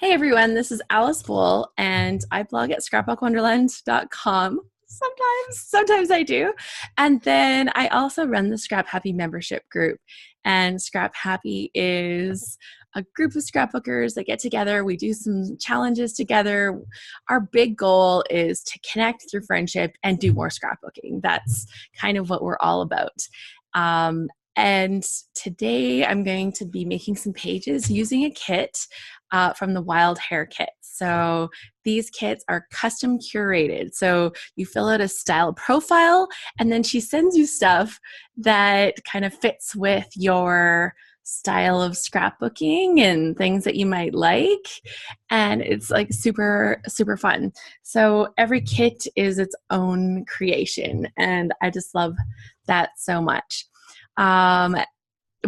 Hey everyone, this is Alice Bull, and I blog at scrapbookwonderland.com. Sometimes I do. And then I also run the ScrapHappy membership group. And ScrapHappy is a group of scrapbookers that get together. We do some challenges together. Our big goal is to connect through friendship and do more scrapbooking. That's kind of what we're all about. And today I'm going to be making some pages using a kit from the Wild Hair Kit. So these kits are custom curated. So you fill out a style profile, and then she sends you stuff that kind of fits with your style of scrapbooking and things that you might like. And it's like super, super fun. So every kit is its own creation, and I just love that so much.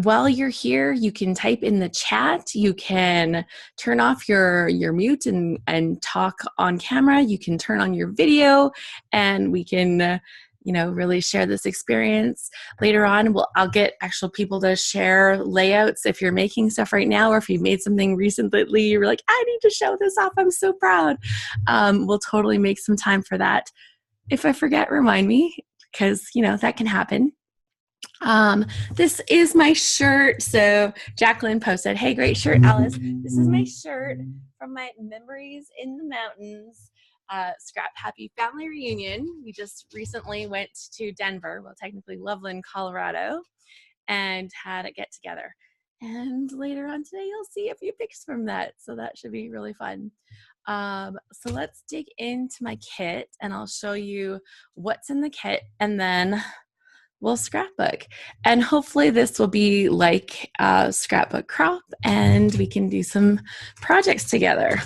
While you're here, you can type in the chat. You can turn off your mute and talk on camera. You can turn on your video, and we can really share this experience. Later on, I'll get actual people to share layouts if you're making stuff right now, or if you've made something recently, you're like, I need to show this off. I'm so proud. We'll totally make some time for that. If I forget, remind me, because that can happen. This is my shirt. So Jacqueline posted, hey, great shirt, Alice. This is my shirt from my Memories in the Mountains ScrapHappy family reunion. We just recently went to Denver, well, technically Loveland, Colorado, and had a get together. And later on today, you'll see a few pics from that. So that should be really fun. So let's dig into my kit, and I'll show you what's in the kit, and then we'll scrapbook. And hopefully this will be like a scrapbook crop, and we can do some projects together.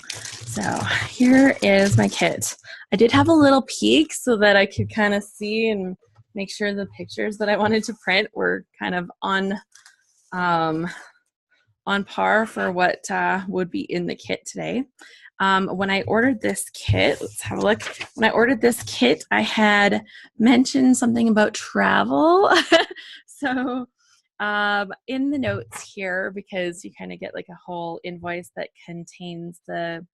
So here is my kit. I did have a little peek so that I could kind of see and make sure the pictures that I wanted to print were kind of on par for what would be in the kit today. When I ordered this kit, let's have a look. When I ordered this kit, I had mentioned something about travel. So in the notes here, because you kind of get like a whole invoice that contains the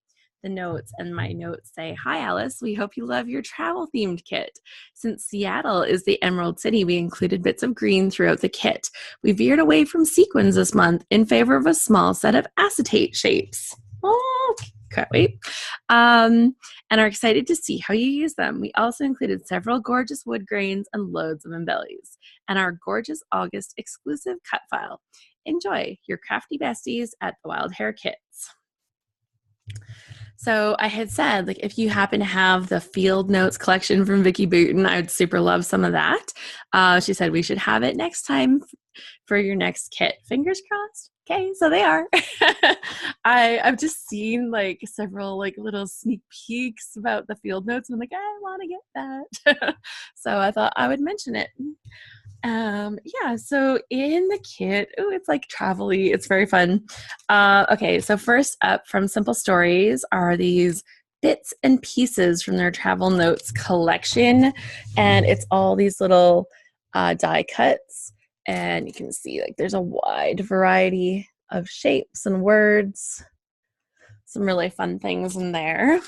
notes, and my notes say, hi Alice, we hope you love your travel themed kit. Since Seattle is the Emerald City, we included bits of green throughout the kit. We veered away from sequins this month in favor of a small set of acetate shapes. Oh, can't wait. And are excited to see how you use them. We also included several gorgeous wood grains and loads of embellies, and our gorgeous August exclusive cut file. Enjoy, your crafty besties at the Wild Hair Kits. So I had said, like, if you happen to have the field notes collection from Vicki Booten, I would super love some of that. She said we should have it next time for your next kit. Fingers crossed. Okay, so they are. I've just seen like several like little sneak peeks about the field notes, and I'm like, I want to get that. So I thought I would mention it. Yeah, so in the kit, it's like travel-y, it's very fun. Okay, so first up from Simple Stories are these bits and pieces from their travel notes collection, and it's all these little die cuts, and you can see like there's a wide variety of shapes and words, some really fun things in there.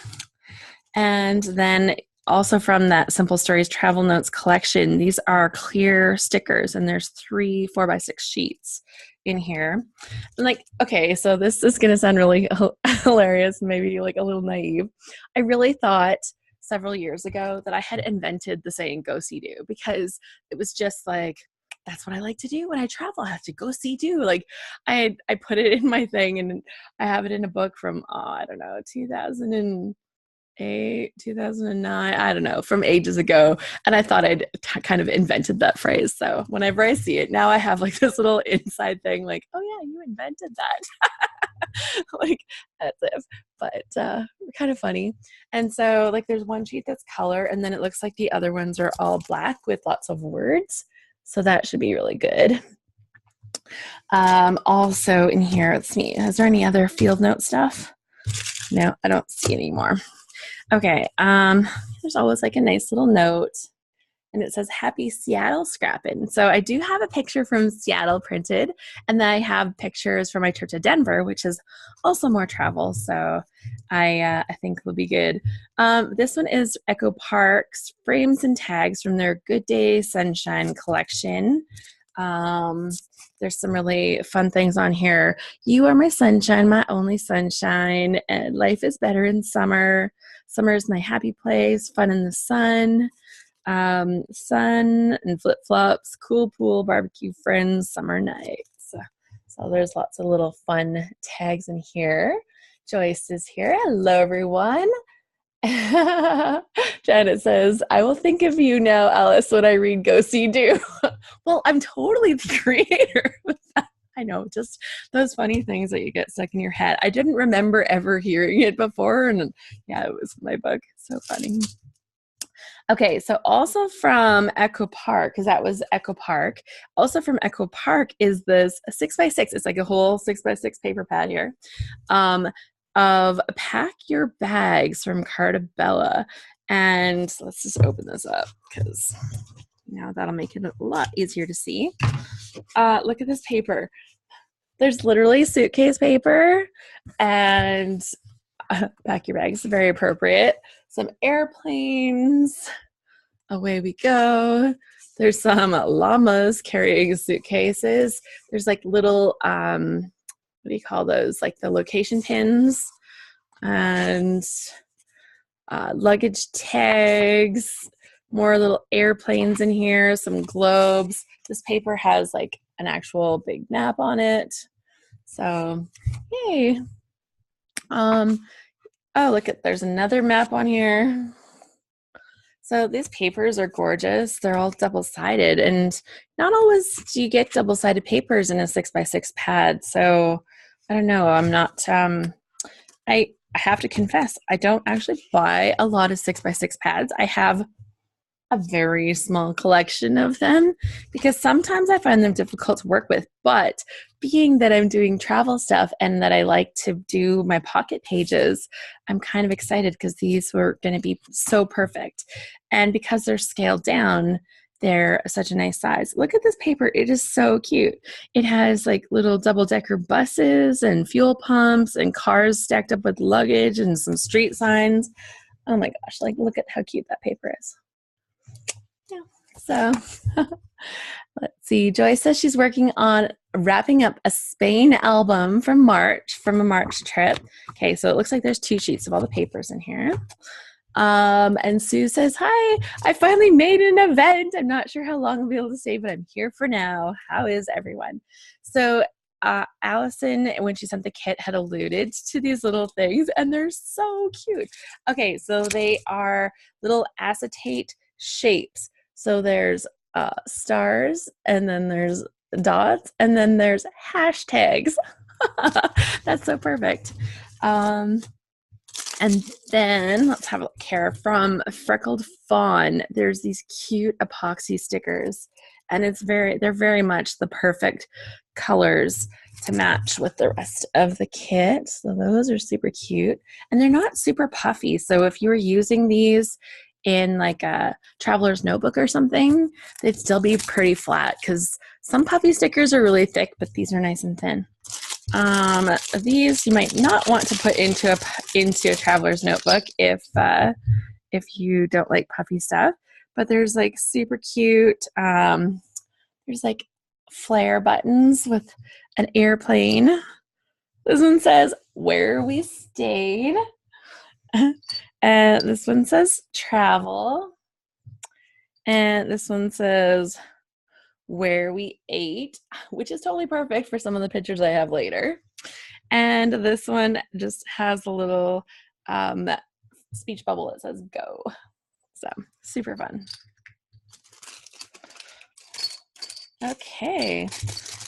And then also from that Simple Stories travel notes collection, these are clear stickers, and there's 3 4x6 sheets in here. And like, okay, so this is going to sound really hilarious, maybe like a little naive. I really thought several years ago that I had invented the saying "go see do," because it was just like, that's what I like to do when I travel. I have to go see do. Like I put it in my thing, and I have it in a book from I don't know, 2008, 2009, I don't know, from ages ago. And I thought I'd kind of invented that phrase. So whenever I see it, now I have like this little inside thing like, oh yeah, you invented that. Like as if, but kind of funny. And so like there's one sheet that's color, and then it looks like the other ones are all black with lots of words. So that should be really good. Also in here, let's see, is there any other field note stuff? No, I don't see any more. Okay, there's always like a nice little note, and it says Happy Seattle Scrappin'. So I do have a picture from Seattle printed, and then I have pictures from my trip to Denver, which is also more travel. So I think will be good. This one is Echo Park's frames and tags from their Good Day Sunshine collection. There's some really fun things on here. You are my sunshine, my only sunshine, and life is better in summer. Summer is my happy place, fun in the sun. Sun and flip-flops, cool pool, barbecue friends, summer nights. So there's lots of little fun tags in here. Joyce is here. Hello, everyone. Janet says, I will think of you now, Alice, when I read Go See Do. Well, I'm totally the creator of that. I know, just those funny things that you get stuck in your head. I didn't remember ever hearing it before, and yeah, it was my book. So funny. Okay, so also from Echo Park, because that was Echo Park. Also from Echo Park is this 6x6. It's like a whole 6x6 paper pad here. Of Pack Your Bags from Cartabella. And let's just open this up because now that'll make it a lot easier to see. Look at this paper. There's literally suitcase paper and pack your bags, very appropriate. Some airplanes. Away we go. There's some llamas carrying suitcases. There's like little, what do you call those? Like the location pins and luggage tags, more little airplanes in here, some globes. This paper has like an actual big map on it. So, yay. Oh, look at, there's another map on here. So these papers are gorgeous. They're all double-sided, and not always do you get double-sided papers in a 6x6 pad. So I don't know. I'm not, I have to confess, I don't actually buy a lot of 6x6 pads. I have a very small collection of them because sometimes I find them difficult to work with. But being that I'm doing travel stuff and that I like to do my pocket pages, I'm kind of excited because these were going to be so perfect. And because they're scaled down, they're such a nice size. Look at this paper. It is so cute. It has like little double-decker buses and fuel pumps and cars stacked up with luggage and some street signs. Oh my gosh, like look at how cute that paper is. So let's see. Joyce says she's working on wrapping up a Spain album from a March trip. Okay, so it looks like there's 2 sheets of all the papers in here. And Sue says, hi, I finally made an event. I'm not sure how long I'll be able to stay, but I'm here for now. How is everyone? So Allison, when she sent the kit, had alluded to these little things, and they're so cute. Okay, so they are little acetate shapes. So there's stars, and then there's dots, and then there's hashtags. That's so perfect. And then let's have a look here from Freckled Fawn. There's these cute epoxy stickers, and they're very much the perfect colors to match with the rest of the kit. So those are super cute, and they're not super puffy. So if you were using these in like a traveler's notebook or something, they'd still be pretty flat because some puffy stickers are really thick, but these are nice and thin. These you might not want to put into a traveler's notebook if you don't like puffy stuff. But there's like super cute. There's like flare buttons with an airplane. This one says where we stayed. And this one says travel. And this one says where we ate, which is totally perfect for some of the pictures I have later. And this one just has a little speech bubble that says go. So super fun. Okay.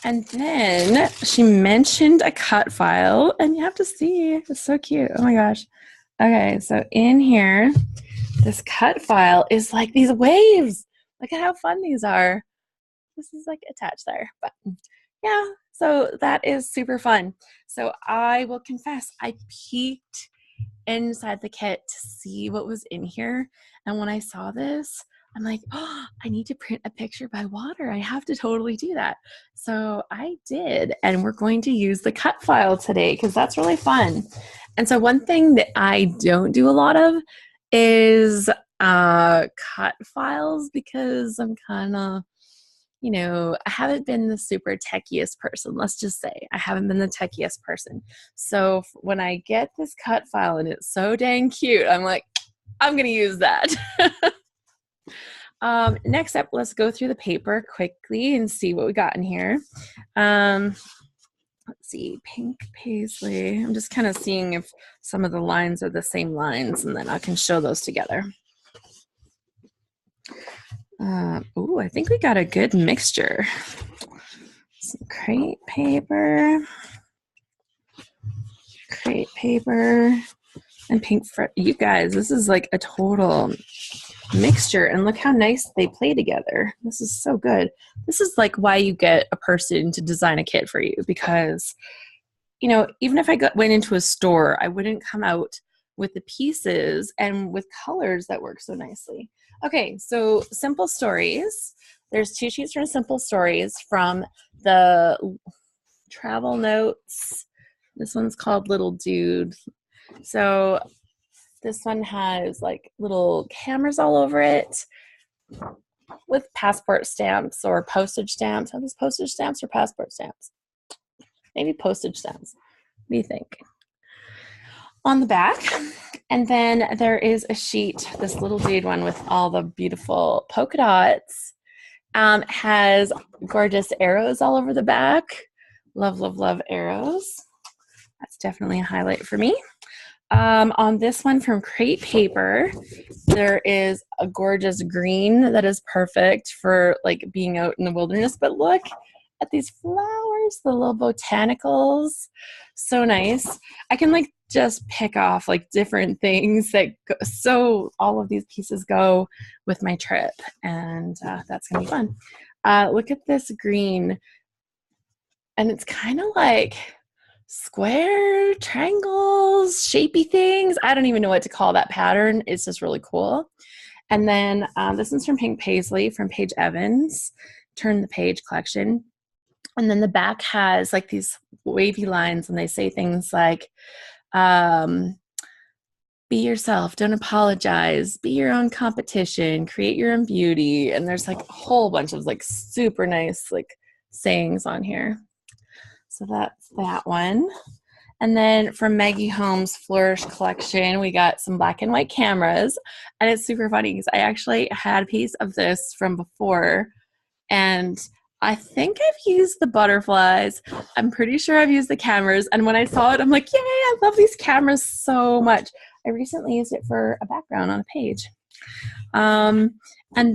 And then she mentioned a cut file, and you have to see, it's so cute. Oh my gosh. Okay, so in here, this cut file is like these waves. Look at how fun these are. This is like attached there, but yeah, so that is super fun. So I will confess, I peeked inside the kit to see what was in here, and when I saw this, I'm like, oh, I need to print a picture by water. I have to totally do that. So I did, and we're going to use the cut file today because that's really fun. And so one thing that I don't do a lot of is cut files because I'm kind of, I haven't been the super techiest person. Let's just say I haven't been the techiest person. So when I get this cut file and it's so dang cute, I'm like, I'm going to use that. Next up, let's go through the paper quickly and see what we got in here. Let's see, pink paisley. I'm just kind of seeing if some of the lines are the same lines, and then I can show those together. Oh, I think we got a good mixture. Some crepe paper, and pink. You guys, this is like a total mixture, and look how nice they play together. This is so good. This is like why you get a person to design a kit for you, because even if I went into a store, I wouldn't come out with the pieces and with colors that work so nicely. Okay, so Simple Stories. There's 2 sheets from Simple Stories from the travel notes. This one's called Little Dude. So this one has like little cameras all over it with passport stamps or postage stamps. Are these postage stamps or passport stamps? Maybe postage stamps. What do you think? On the back. And then there is a sheet, this Little Dude one with all the beautiful polka dots. Has gorgeous arrows all over the back. Love, love, love arrows. That's definitely a highlight for me. On this one from Crepe Paper, there is a gorgeous green that is perfect for like being out in the wilderness. But look at these flowers, the little botanicals. So nice. I can like just pick off like different things that go, so all of these pieces go with my trip, and that's gonna be fun. Look at this green, and it's kind of like square, triangles, shapy things. I don't even know what to call that pattern. It's just really cool. And then this one's from Pink Paisley from Paige Evans, Turn the Page collection. And then the back has like these wavy lines, and they say things like, be yourself, don't apologize, be your own competition, create your own beauty. And there's like a whole bunch of like super nice like sayings on here. So that's that one. And then from Maggie Holmes' Flourish collection, we got some black and white cameras. And it's super funny because I actually had a piece of this from before, and I think I've used the butterflies. I'm pretty sure I've used the cameras. And when I saw it, I'm like, yay, I love these cameras so much. I recently used it for a background on a page. And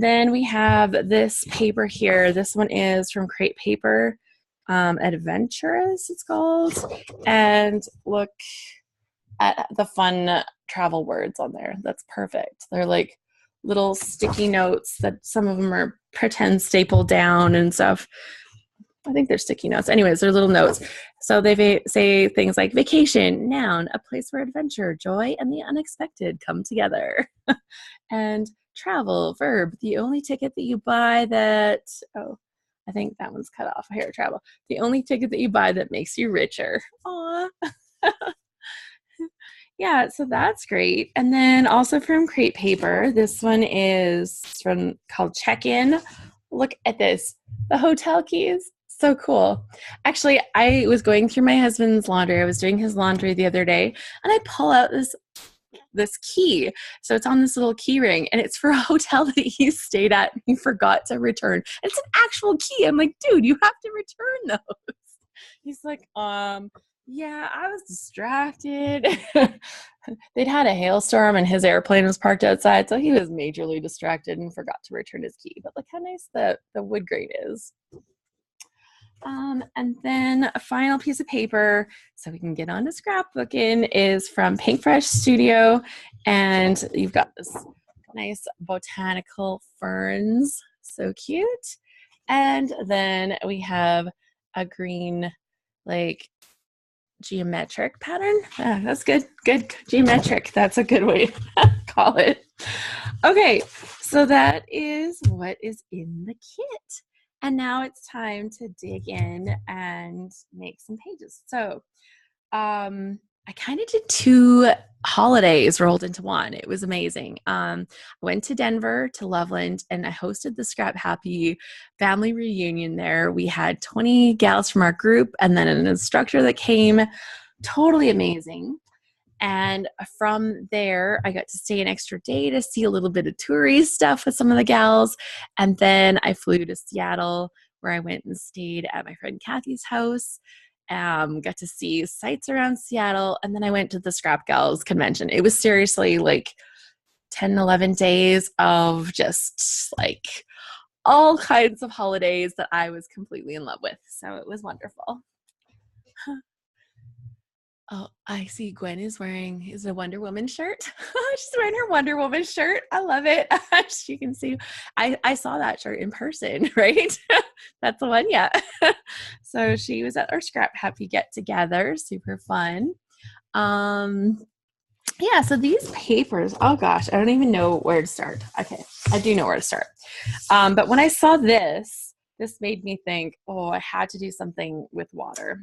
then we have this paper here. This one is from Crepe Paper. Adventurous, it's called. And look at the fun travel words on there. That's perfect. They're like little sticky notes that some of them are pretend stapled down and stuff. I think they're sticky notes. Anyways, they're little notes. So they say things like vacation, noun, a place where adventure, joy, and the unexpected come together. And travel, verb, the only ticket that you buy that, I think that one's cut off. Here, travel. The only ticket that you buy that makes you richer. Aw. Yeah, so that's great. And then also from Crepe Paper, this one is called Check-In. Look at this. The hotel keys. So cool. Actually, I was going through my husband's laundry. I was doing his laundry the other day, and I pull out this key. So it's on this little key ring, and it's for a hotel that he stayed at and he forgot to return. It's an actual key. I'm like, dude, you have to return those. He's like, yeah, I was distracted. They'd had a hailstorm and his airplane was parked outside, so he was majorly distracted and forgot to return his key. But look how nice the wood grain is. And then a final piece of paper, so we can get on to scrapbooking, is from Pink Fresh Studio. And you've got this nice botanical ferns. So cute. And then we have a green, like, geometric pattern. That's good. Geometric. That's a good way to call it. Okay, So that is what is in the kit. And now it's time to dig in and make some pages. So I kind of did 2 holidays rolled into one. It was amazing. I went to Denver to Loveland and I hosted the ScrapHappy family reunion there. We had 20 gals from our group and then an instructor that came. Totally amazing. And from there, I got to stay an extra day to see a little bit of touristy stuff with some of the gals. And then I flew to Seattle, where I went and stayed at my friend Kathy's house. Got to see sites around Seattle. And then I went to the Scrap Gals convention. It was seriously like 10, 11 days of just like all kinds of holidays that I was completely in love with. So it was wonderful. Oh, I see Gwen is wearing a Wonder Woman shirt. She's wearing her Wonder Woman shirt. I love it. You can see, I saw that shirt in person, right? That's the one, yeah. So she was at our ScrapHappy get together. Super fun. Yeah, so these papers, oh gosh, I don't even know where to start. Okay, I do know where to start. But when I saw this made me think, oh, I had to do something with water.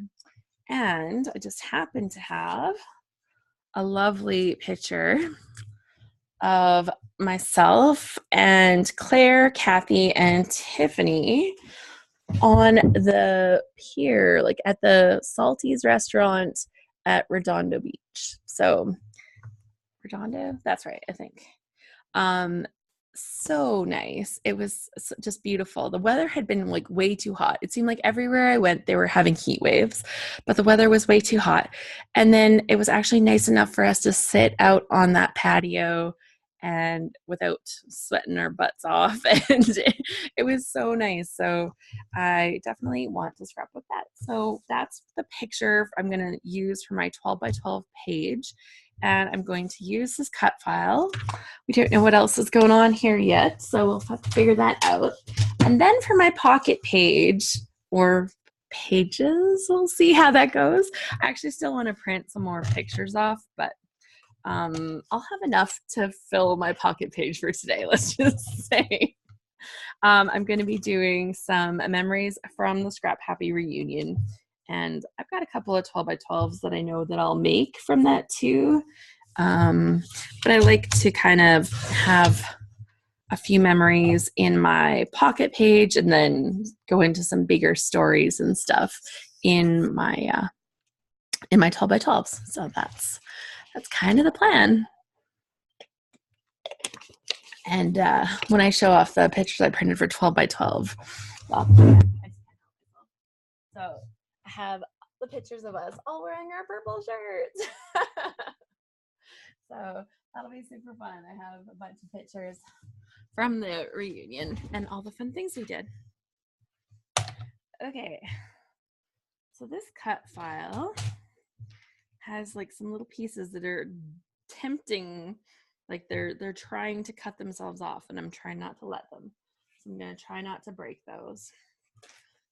And I just happened to have a lovely picture of myself and Claire, Kathy, and Tiffany on the pier, like at the Salty's restaurant at Redondo Beach. So Redondo, that's right, I think. So nice. It was just beautiful. The weather had been like way too hot. It seemed like everywhere I went, they were having heat waves, but the weather was way too hot. And then it was actually nice enough for us to sit out on that patio and without sweating our butts off. And it was so nice. So I definitely want to scrapbook that. So that's the picture I'm going to use for my 12 by 12 page. And I'm going to use this cut file. We don't know what else is going on here yet, so we'll have to figure that out. And then for my pocket page, or pages, we'll see how that goes. I actually still want to print some more pictures off, but I'll have enough to fill my pocket page for today, let's just say. I'm going to be doing some memories from the ScrapHappy reunion. And I've got a couple of 12 by 12s that I know that I'll make from that too. But I like to kind of have a few memories in my pocket page and then go into some bigger stories and stuff in my 12 by 12s. So that's kind of the plan. And when I show off the pictures I printed for 12 by 12, well, so I have the pictures of us all wearing our purple shirts. So that'll be super fun. I have a bunch of pictures from the reunion and all the fun things we did. Okay, so this cut file has like some little pieces that are tempting, like they're trying to cut themselves off, and I'm trying not to let them. So I'm gonna try not to break those.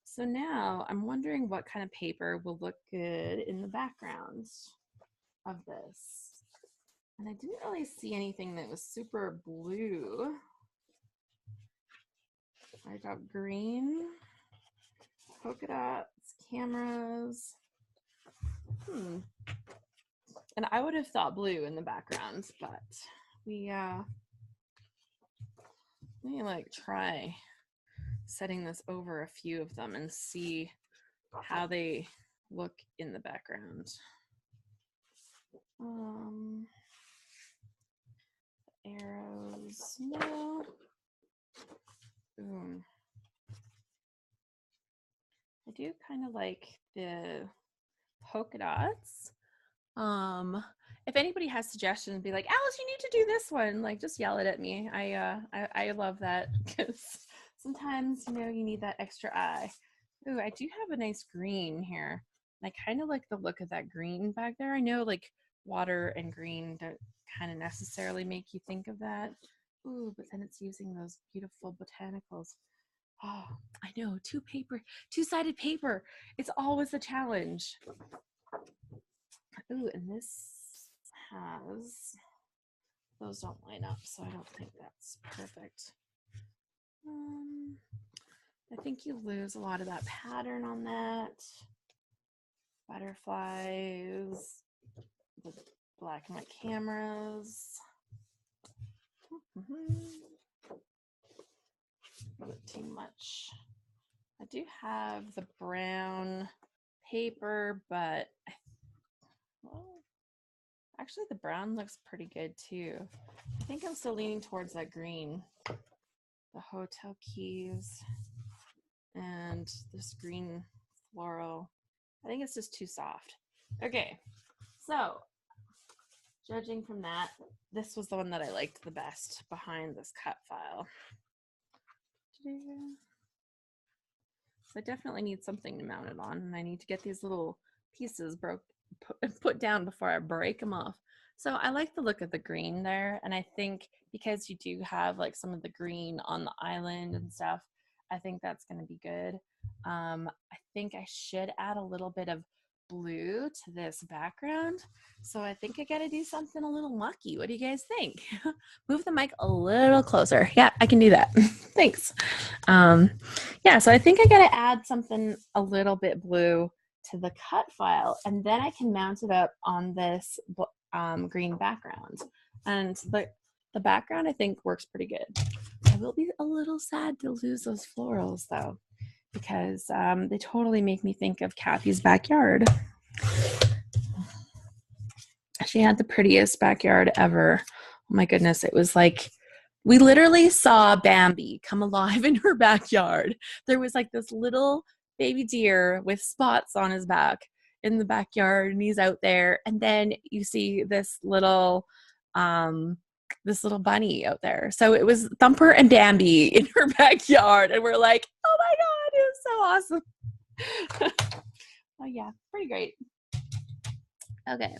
So now I'm wondering what kind of paper will look good in the background of this. And I didn't really see anything that was super blue. I got green, polka dots, cameras. And I would have thought blue in the background, but we let me like try setting this over a few of them and see how they look in the background. Arrows, no. Boom. I do kind of like the polka dots. If anybody has suggestions, be like, Alice, you need to do this one. Like, just yell it at me. I love that because sometimes, you know, you need that extra eye. Ooh, I do have a nice green here. I kind of like the look of that green back there. I know like water and green don't kind of necessarily make you think of that. Ooh, but then it's using those beautiful botanicals. Oh, I know, two-sided paper. It's always a challenge. Ooh, and this has those don't line up, so I don't think that's perfect. I think you lose a lot of that pattern on that. Butterflies, the black and white cameras. A little bit too much. I do have the brown paper, but well, actually the brown looks pretty good too. I think I'm still leaning towards that green. The hotel keys and this green floral. I think it's just too soft. Okay, so judging from that, this was the one that I liked the best behind this cut file. So I definitely need something to mount it on, and I need to get these little pieces put down before I break them off. So I like the look of the green there, and I think because you do have like some of the green on the island and stuff, I think that's going to be good. I think I should add a little bit of blue to this background, so I think I got to do something a little mucky. What do you guys think? Move the mic a little closer. Yeah, I can do that. Thanks. Yeah, so I think I got to add something a little bit blue to the cut file, and then I can mount it up on this green background. And the background I think works pretty good. I will be a little sad to lose those florals though, because they totally make me think of Kathy's backyard. She had the prettiest backyard ever. Oh my goodness, it was like we literally saw Bambi come alive in her backyard. There was like this little baby deer with spots on his back in the backyard, and he's out there, and then you see this little bunny out there. So it was Thumper and Bambi in her backyard, and we're like, oh my god, it was so awesome. Oh yeah, pretty great. Okay,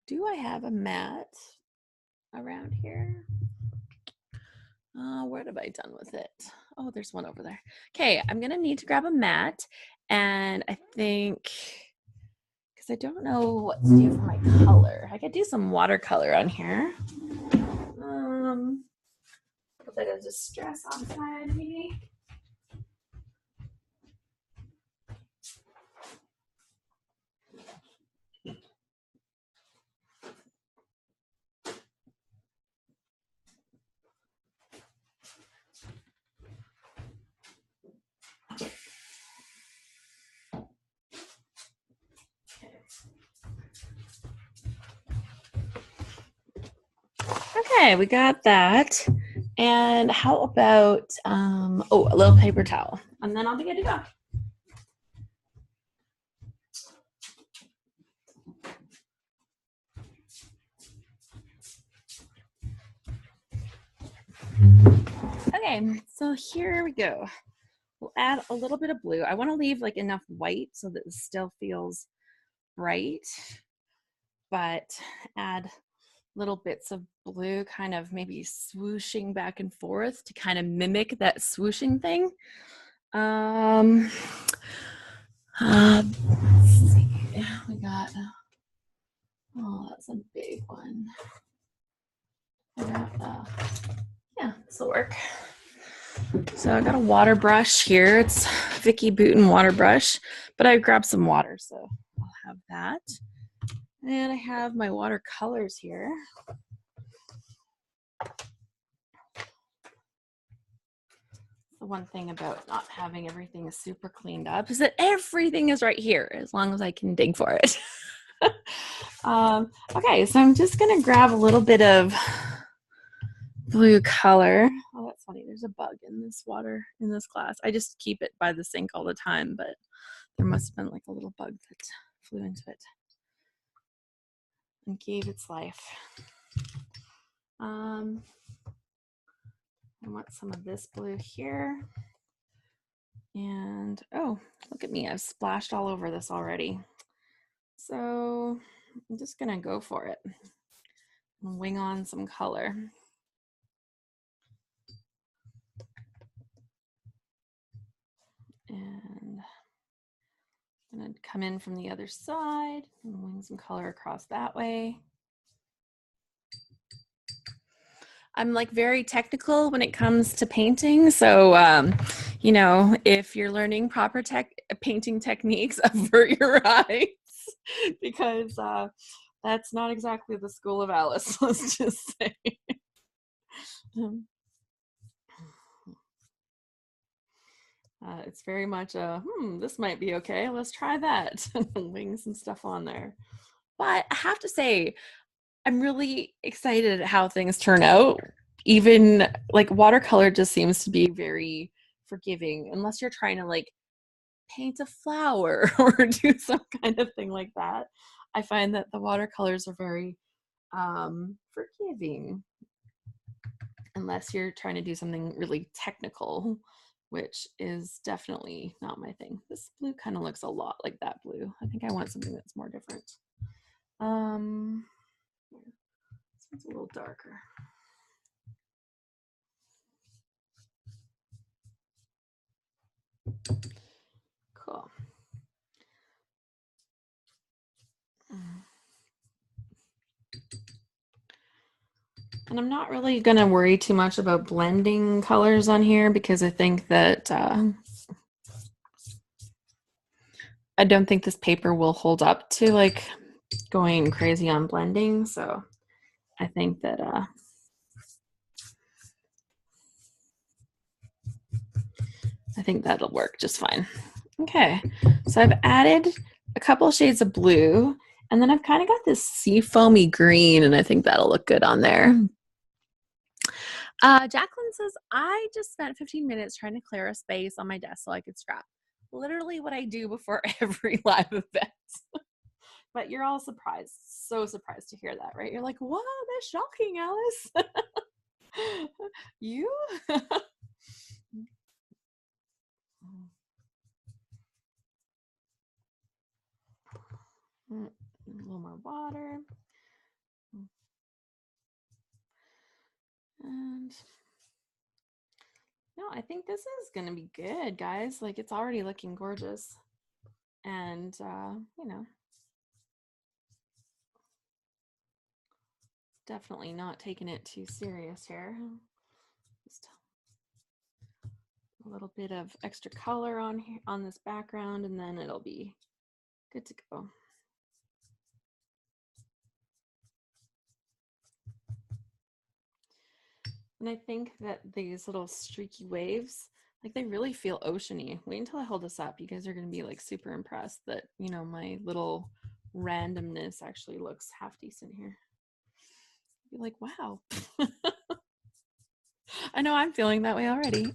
do I have a mat around here? What have I done with it? Oh, there's one over there. Okay, I'm gonna need to grab a mat, and I think, because I don't know what to do for my color, I could do some watercolor on here. A little bit of distress on side, maybe. Okay, we got that. And how about, a little paper towel, and then I'll be good to go. Okay, so here we go. We'll add a little bit of blue. I want to leave like enough white so that it still feels bright, but add little bits of blue, kind of maybe swooshing back and forth to kind of mimic that swooshing thing. Let's see. We got, oh, that's a big one. Yeah, this will work. So I got a water brush here. It's Vicky Bouton water brush, but I grabbed some water, so I'll have that. And I have my watercolors here. The one thing about not having everything super cleaned up is that everything is right here, as long as I can dig for it. Okay, so I'm just gonna grab a little bit of blue color. Oh, that's funny. There's a bug in this water in this glass. I just keep it by the sink all the time, but there must have been like a little bug that flew into it and gave its life. I want some of this blue here. And oh, look at me. I've splashed all over this already. So I'm just gonna go for it and wing on some color. And I'm gonna come in from the other side and wing some color across that way. I'm like very technical when it comes to painting. So, you know, if you're learning proper painting techniques, avert your eyes because that's not exactly the school of Alice, let's just say. It's very much a, this might be okay. Let's try that. Wings and stuff on there. But I have to say, I'm really excited at how things turn out. Even like watercolor just seems to be very forgiving, unless you're trying to like paint a flower or do some kind of thing like that. I find that the watercolors are very forgiving, unless you're trying to do something really technical, which is definitely not my thing. This blue kind of looks a lot like that blue. I think I want something that's more different. This one's a little darker. Cool. And I'm not really going to worry too much about blending colors on here because I think that I don't think this paper will hold up to like going crazy on blending. So I think that that'll work just fine. Okay, so I've added a couple shades of blue, and then I've kind of got this sea foamy green, and I think that'll look good on there. Jacqueline says, I just spent 15 minutes trying to clear a space on my desk so I could scrap. Literally what I do before every live event. But you're all surprised, so surprised to hear that, right? You're like, wow, that's shocking, Alice. You? A little more water. And no, I think this is going to be good, guys. Like, it's already looking gorgeous. And, you know, definitely not taking it too serious here. Just a little bit of extra color on here, on this background, and then it'll be good to go. And I think that these little streaky waves, like they really feel oceany. Wait until I hold this up. You guys are going to be like super impressed that, you know, my little randomness actually looks half decent here. You're like, wow. I know I'm feeling that way already.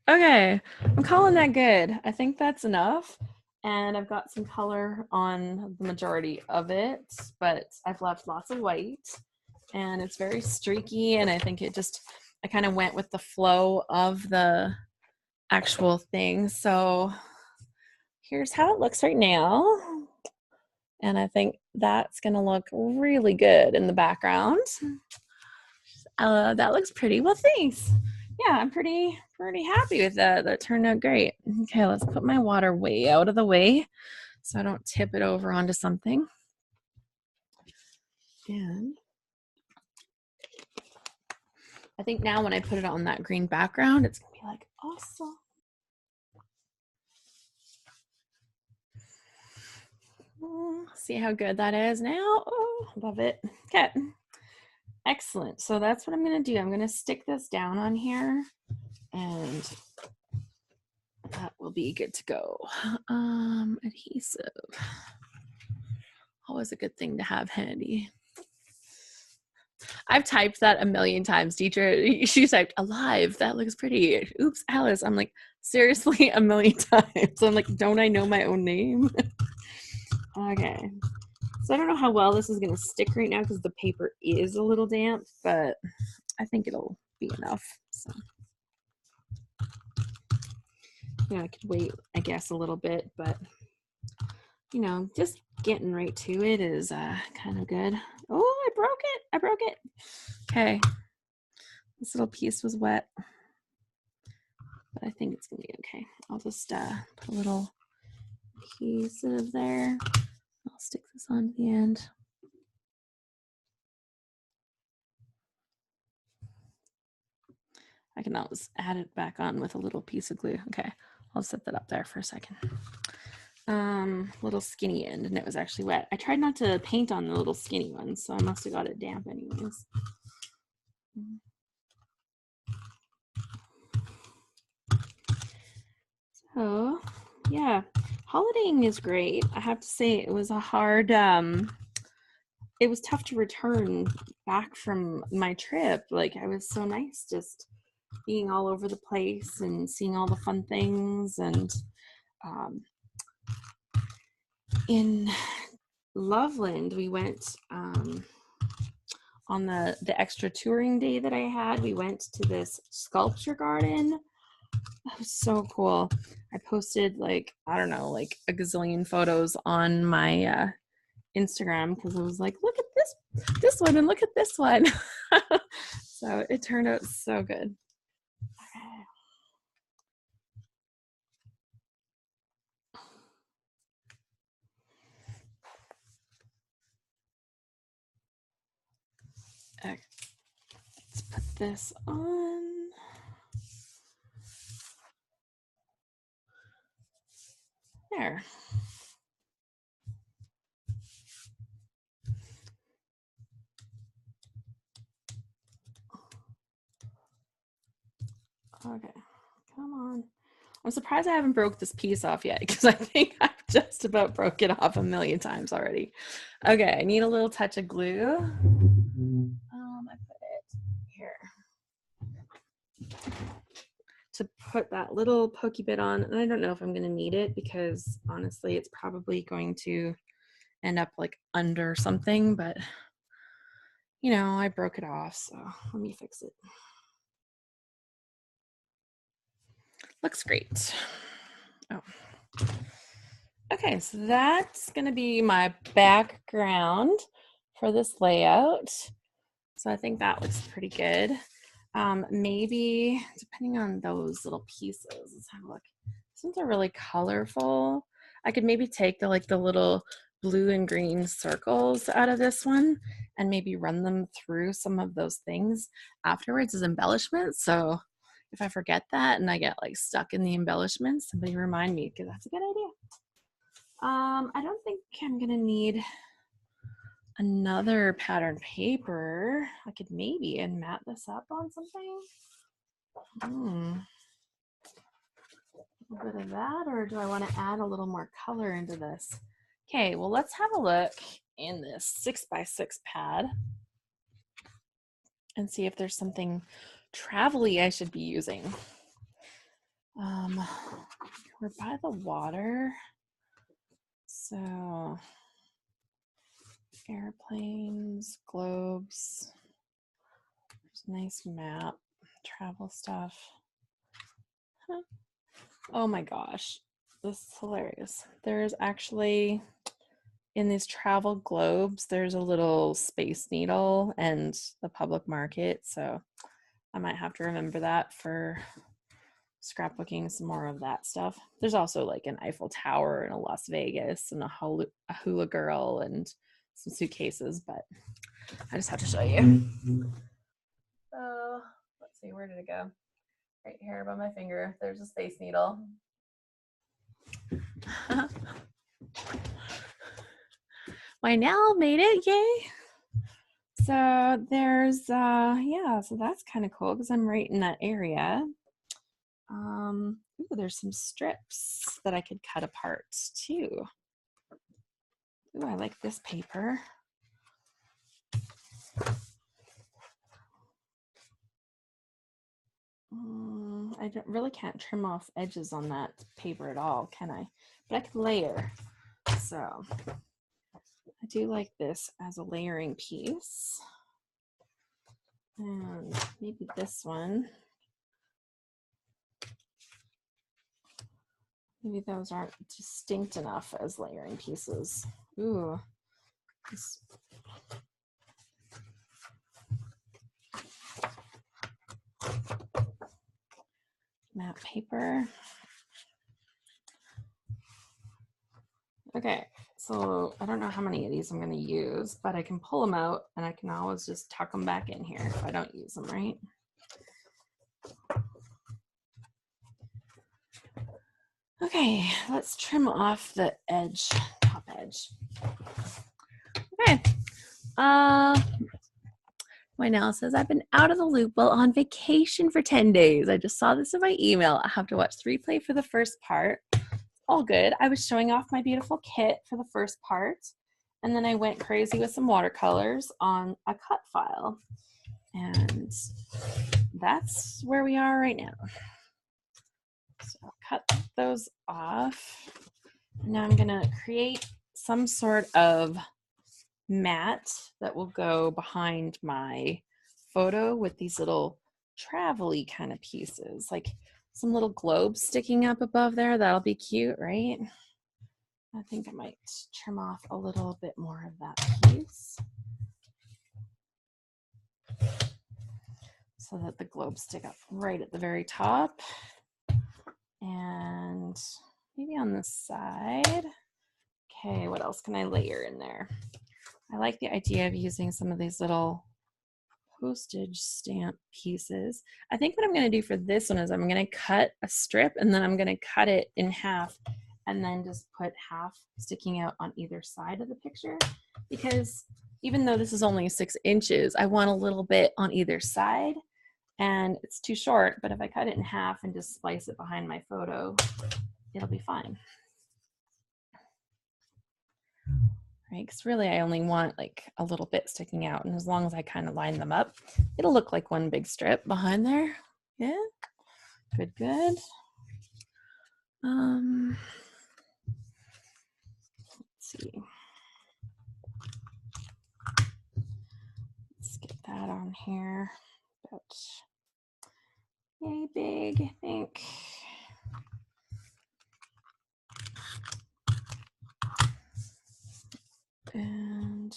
Okay, I'm calling that good. I think that's enough. And I've got some color on the majority of it, but I've left lots of white and it's very streaky. And I think I kind of went with the flow of the actual thing. So here's how it looks right now. And I think that's gonna look really good in the background. That looks pretty. Well, thanks. Yeah, I'm pretty happy with that. That turned out great. Okay, let's put my water way out of the way so I don't tip it over onto something. And I think now when I put it on that green background, it's gonna be like awesome. See how good that is now? Oh, love it. Okay. Excellent. So that's what I'm going to do. I'm going to stick this down on here and that will be good to go. Adhesive. Always a good thing to have handy. I've typed that a million times. Teacher, she typed alive. That looks pretty. Oops, Alice. I'm like, seriously, a million times. I'm like, don't I know my own name? Okay. So I don't know how well this is going to stick right now because the paper is a little damp, but I think it'll be enough. So, you know, I could wait, I guess, a little bit, but, you know, just getting right to it is kind of good. Oh, I broke it. I broke it. Okay. This little piece was wet, but I think it's going to be okay. I'll just put a little adhesive there. I'll stick this on the end. I can always add it back on with a little piece of glue. Okay, I'll set that up there for a second. Little skinny end, and it was actually wet. I tried not to paint on the little skinny ones, so I must have got it damp anyways. So yeah, holidaying is great. I have to say it was a hard, it was tough to return back from my trip. Like, I was so nice just being all over the place and seeing all the fun things. And in Loveland, we went on the extra touring day that I had. We went to this sculpture garden. That was so cool. I posted like, I don't know, like a gazillion photos on my Instagram because I was like, look at this one and look at this one. So it turned out so good. Okay. Let's put this on. There. Okay, come on. I'm surprised I haven't broke this piece off yet because I think I've just about broke it off a million times already. Okay, I need a little touch of glue. I put it here to put that little pokey bit on, and I don't know if I'm going to need it because honestly, it's probably going to end up like under something, but you know, I broke it off, so let me fix it. Looks great. Oh. Okay, so that's gonna be my background for this layout. So I think that looks pretty good. Maybe depending on those little pieces, let's have a look. Since they're really colorful, I could maybe take the little blue and green circles out of this one and maybe run them through some of those things afterwards as embellishments. So if I forget that and I get like stuck in the embellishments, somebody remind me because that's a good idea. I don't think I'm gonna need another pattern paper. I could maybe mat this up on something. A bit of that, or do I want to add a little more color into this? Okay, well, let's have a look in this 6x6 pad and see if there's something travel-y I should be using. We're by the water, so airplanes, globes, there's a nice map, travel stuff. Huh. Oh my gosh, this is hilarious. There's actually, in these travel globes, there's a little Space Needle and the public market, so I might have to remember that for scrapbooking some more of that stuff. There's also like an Eiffel Tower and a Las Vegas and a hula girl and some suitcases, but I just have to show you. So let's see, where did it go? Right here by my finger, there's a Space Needle. My nail made it, yay! So there's yeah, so that's kind of cool because I'm right in that area. Ooh, there's some strips that I could cut apart too. Ooh, I like this paper. I really can't trim off edges on that paper at all, can I? But I can layer. So I do like this as a layering piece. And maybe this one. Maybe those aren't distinct enough as layering pieces. Ooh. This matte paper. Okay, so I don't know how many of these I'm going to use, but I can pull them out and I can always just tuck them back in here if I don't use them, right? Okay, let's trim off the edge, top edge. Okay. My nail says I've been out of the loop while on vacation for 10 days. I just saw this in my email. I have to watch the replay for the first part. All good. I was showing off my beautiful kit for the first part, and then I went crazy with some watercolors on a cut file. And that's where we are right now. So I'll cut those off. Now I'm gonna create some sort of mat that will go behind my photo with these little travel-y kind of pieces, like some little globes sticking up above there. That'll be cute, right? I think I might trim off a little bit more of that piece so that the globes stick up right at the very top. And maybe on the side. Okay, what else can I layer in there? I like the idea of using some of these little postage stamp pieces. I think what I'm going to do for this one is I'm going to cut a strip and then I'm going to cut it in half and then just put half sticking out on either side of the picture, because even though this is only 6 inches, I want a little bit on either side and it's too short, but if I cut it in half and just splice it behind my photo, it'll be fine. Right, because really I only want like a little bit sticking out, and as long as I kind of line them up, it'll look like one big strip behind there. Yeah, good, good. Let's see. Let's get that on here. About yay big, I think. And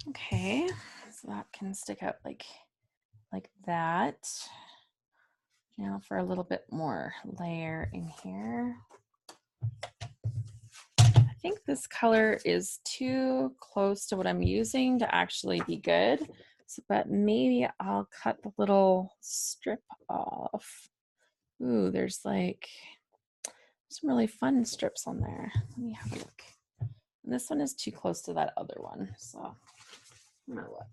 okay, so that can stick out like that. Now for a little bit more layer in here. I think this color is too close to what I'm using to actually be good, so, but maybe I'll cut the little strip off. Ooh, there's like some really fun strips on there. Let me have a look. And this one is too close to that other one, so you know what?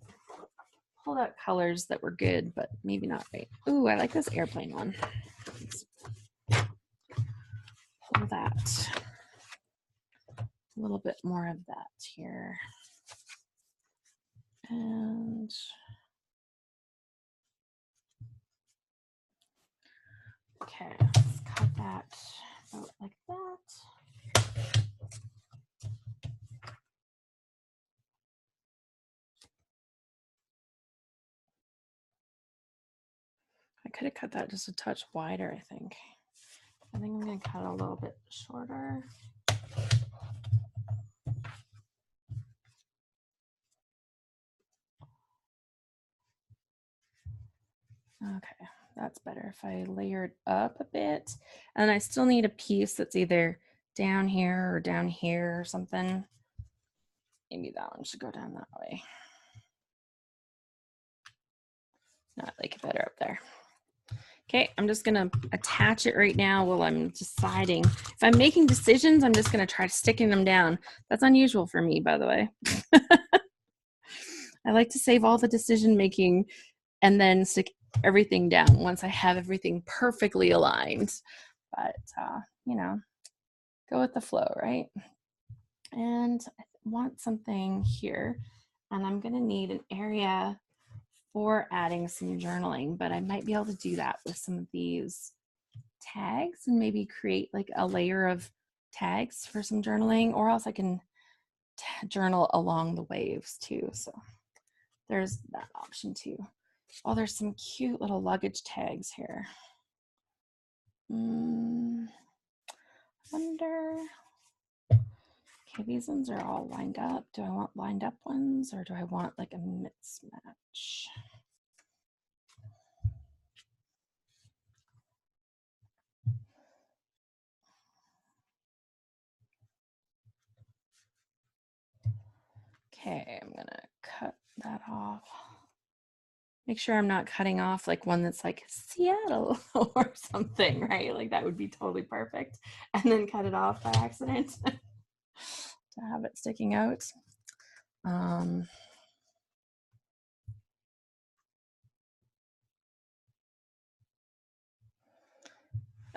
Pull out colors that were good, but maybe not right. Ooh, I like this airplane one. Let's pull that. A little bit more of that here. And okay, let's cut that out like that. I could have cut that just a touch wider, I think. I think I'm going to cut it a little bit shorter. Okay, that's better if I layer it up a bit. And I still need a piece that's either down here or down here or something. Maybe that one should go down that way. No, I like it better up there. Okay, I'm just gonna attach it right now while I'm deciding. If I'm making decisions, I'm just gonna try sticking them down. That's unusual for me, by the way. I like to save all the decision making and then stick everything down once I have everything perfectly aligned. But, you know, go with the flow, right? And I want something here, and I'm gonna need an area for adding some journaling, but I might be able to do that with some of these tags and maybe create like a layer of tags for some journaling, or else I can journal along the waves too. So there's that option too. Oh, there's some cute little luggage tags here. I wonder. Okay, these ones are all lined up. Do I want lined up ones, or do I want like a mismatch? Okay, I'm gonna cut that off. Make sure I'm not cutting off like one that's like Seattle or something, right? Like that would be totally perfect. And then cut it off by accident to have it sticking out.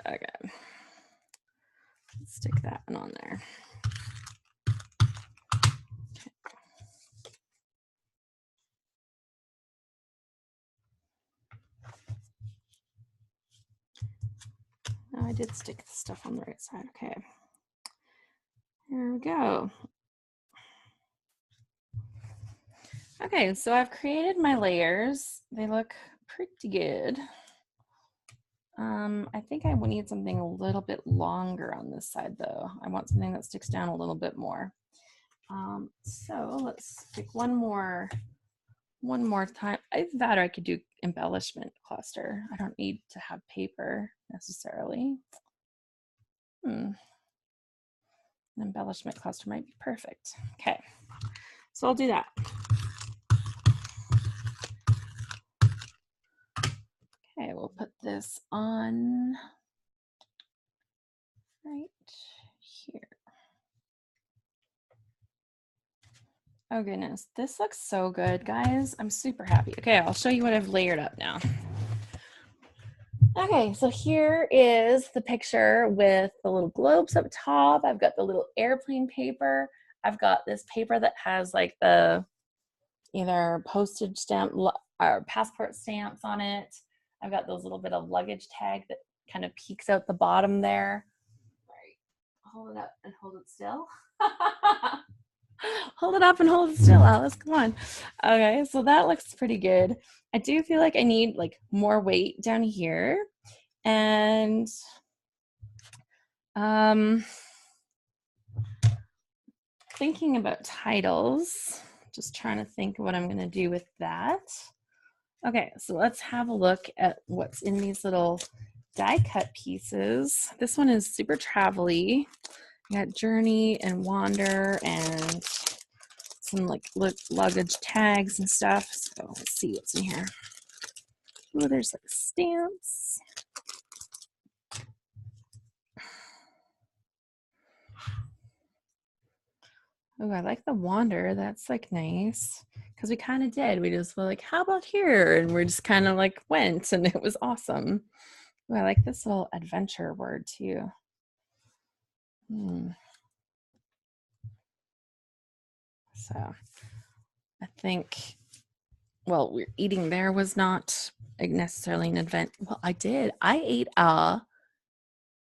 Okay, let's stick that one on there. Oh, I did stick the stuff on the right side. Okay, here we go. Okay, so I've created my layers. They look pretty good. I think I would need something a little bit longer on this side though. I want something that sticks down a little bit more. So let's pick one more time. Either that or I could do embellishment cluster. I don't need to have paper necessarily. An embellishment cluster might be perfect. Okay, so I'll do that. Okay, we'll put this on right here. Oh goodness, this looks so good, guys. I'm super happy. Okay, I'll show you what I've layered up now. Okay, so here is the picture with the little globes up top. I've got the little airplane paper. I've got this paper that has like the either postage stamp or passport stamps on it. I've got those little bit of luggage tag that kind of peeks out the bottom there. All right, hold it up and hold it still. Hold it up and hold it still, Alice. Come on. Okay, so that looks pretty good. I do feel like I need like more weight down here. And thinking about titles, just trying to think what I'm going to do with that. Okay, so let's have a look at what's in these little die cut pieces. This one is super travel-y. I got journey and wander and some like luggage tags and stuff. So let's see what's in here. Oh, there's like stamps. Oh, I like the wander. That's like nice. Because we kind of did. We just were like, how about here? And we're just kind of like went and it was awesome. Oh, I like this little adventure word too. So I think, well, we're eating there was not necessarily an event. Well, I did. I ate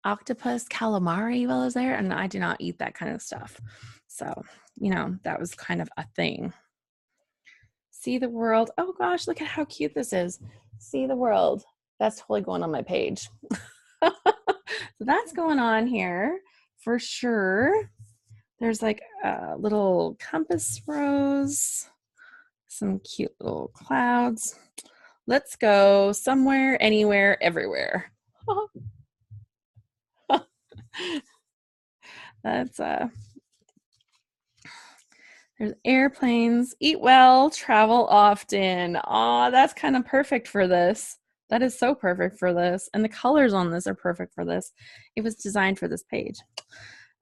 octopus calamari while I was there, and I do not eat that kind of stuff. So, you know, that was kind of a thing. See the world. Oh gosh, look at how cute this is. See the world. That's totally going on my page. So that's going on here for sure. There's like a little compass rose, some cute little clouds. Let's go somewhere, anywhere, everywhere. That's there's airplanes, eat well, travel often. Aw, that's kind of perfect for this. That is so perfect for this. And the colors on this are perfect for this. It was designed for this page.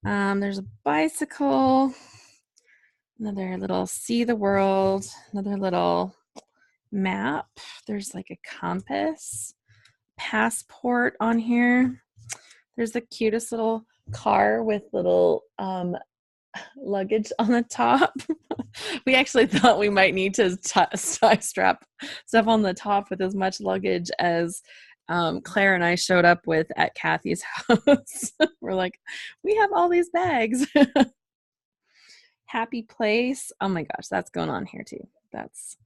There's a bicycle, another little see the world, another little map. There's like a compass, passport on here. There's the cutest little car with little luggage on the top. We actually thought we might need to strap stuff on the top with as much luggage as Claire and I showed up with at Kathy's house. We're like, we have all these bags. Happy place. Oh my gosh, that's going on here too. That's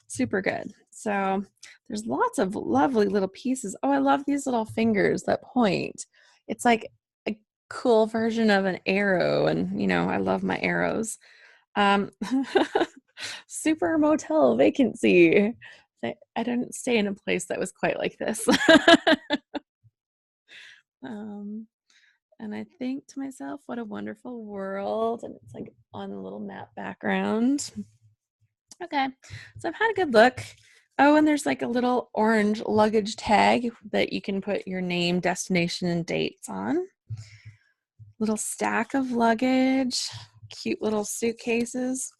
super good. So there's lots of lovely little pieces. Oh, I love these little fingers that point. It's like a cool version of an arrow, and you know, I love my arrows. Super motel vacancy. I didn't stay in a place that was quite like this. And I think to myself, what a wonderful world. And it's like on a little map background. Okay, so I've had a good look. Oh, and there's like a little orange luggage tag that you can put your name, destination, and dates on. Little stack of luggage, cute little suitcases.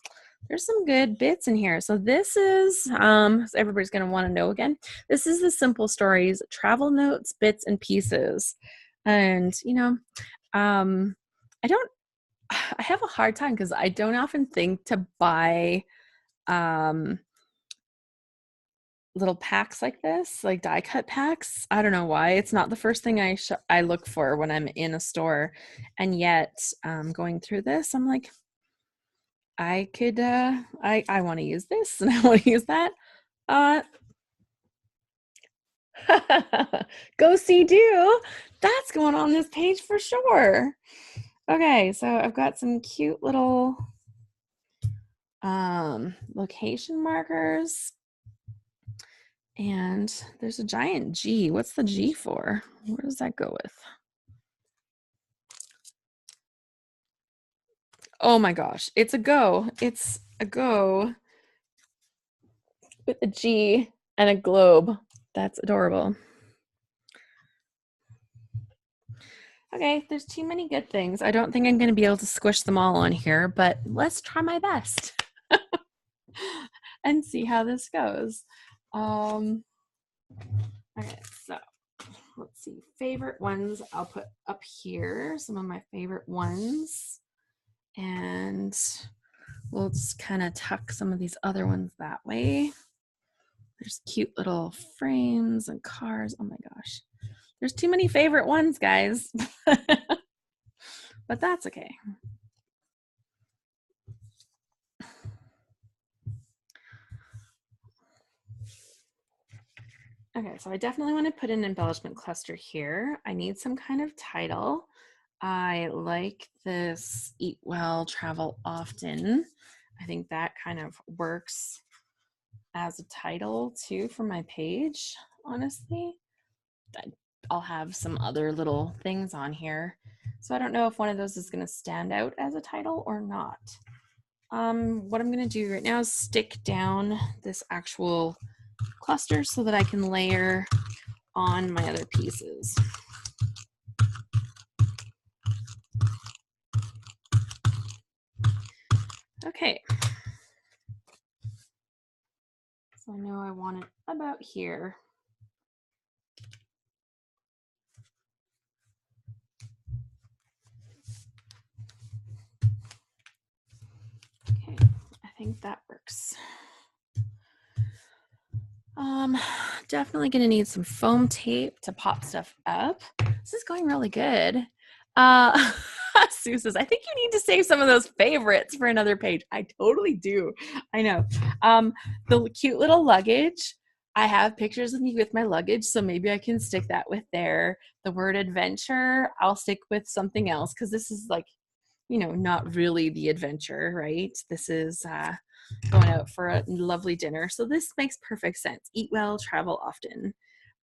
There's some good bits in here. So this is, so everybody's going to want to know again, this is the Simple Stories travel notes, bits, and pieces. And, you know, I have a hard time because I don't often think to buy little packs like this, like die cut packs. I don't know why. It's not the first thing I look for when I'm in a store. And yet, going through this, I'm like, I could, I want to use this and I want to use that. Go see do. That's going on this page for sure. Okay, so I've got some cute little location markers. And there's a giant G. What's the G for? Where does that go with? Oh my gosh, it's a go. It's a go with a G and a globe. That's adorable. Okay, there's too many good things. I don't think I'm going to be able to squish them all on here, but let's try my best and see how this goes. Okay, so let's see. Favorite ones I'll put up here. Some of my favorite ones. And we'll just kind of tuck some of these other ones that way. There's cute little frames and cars. Oh my gosh. There's too many favorite ones, guys. But that's okay. Okay, so I definitely want to put an embellishment cluster here. I need some kind of title. I like this Eat Well, Travel Often. I think that kind of works as a title too for my page, honestly. I'll have some other little things on here. So I don't know if one of those is going to stand out as a title or not. What I'm going to do right now is stick down this actual cluster so that I can layer on my other pieces. Okay. So I know I want it about here. Okay, I think that works. Definitely gonna need some foam tape to pop stuff up. This is going really good. Sue says, I think you need to save some of those favorites for another page. I totally do. I know. The cute little luggage. I have pictures of me with my luggage, so maybe I can stick that with there. The word adventure, I'll stick with something else because this is like, you know, not really the adventure, right? This is going out for a lovely dinner. So this makes perfect sense. Eat well, travel often.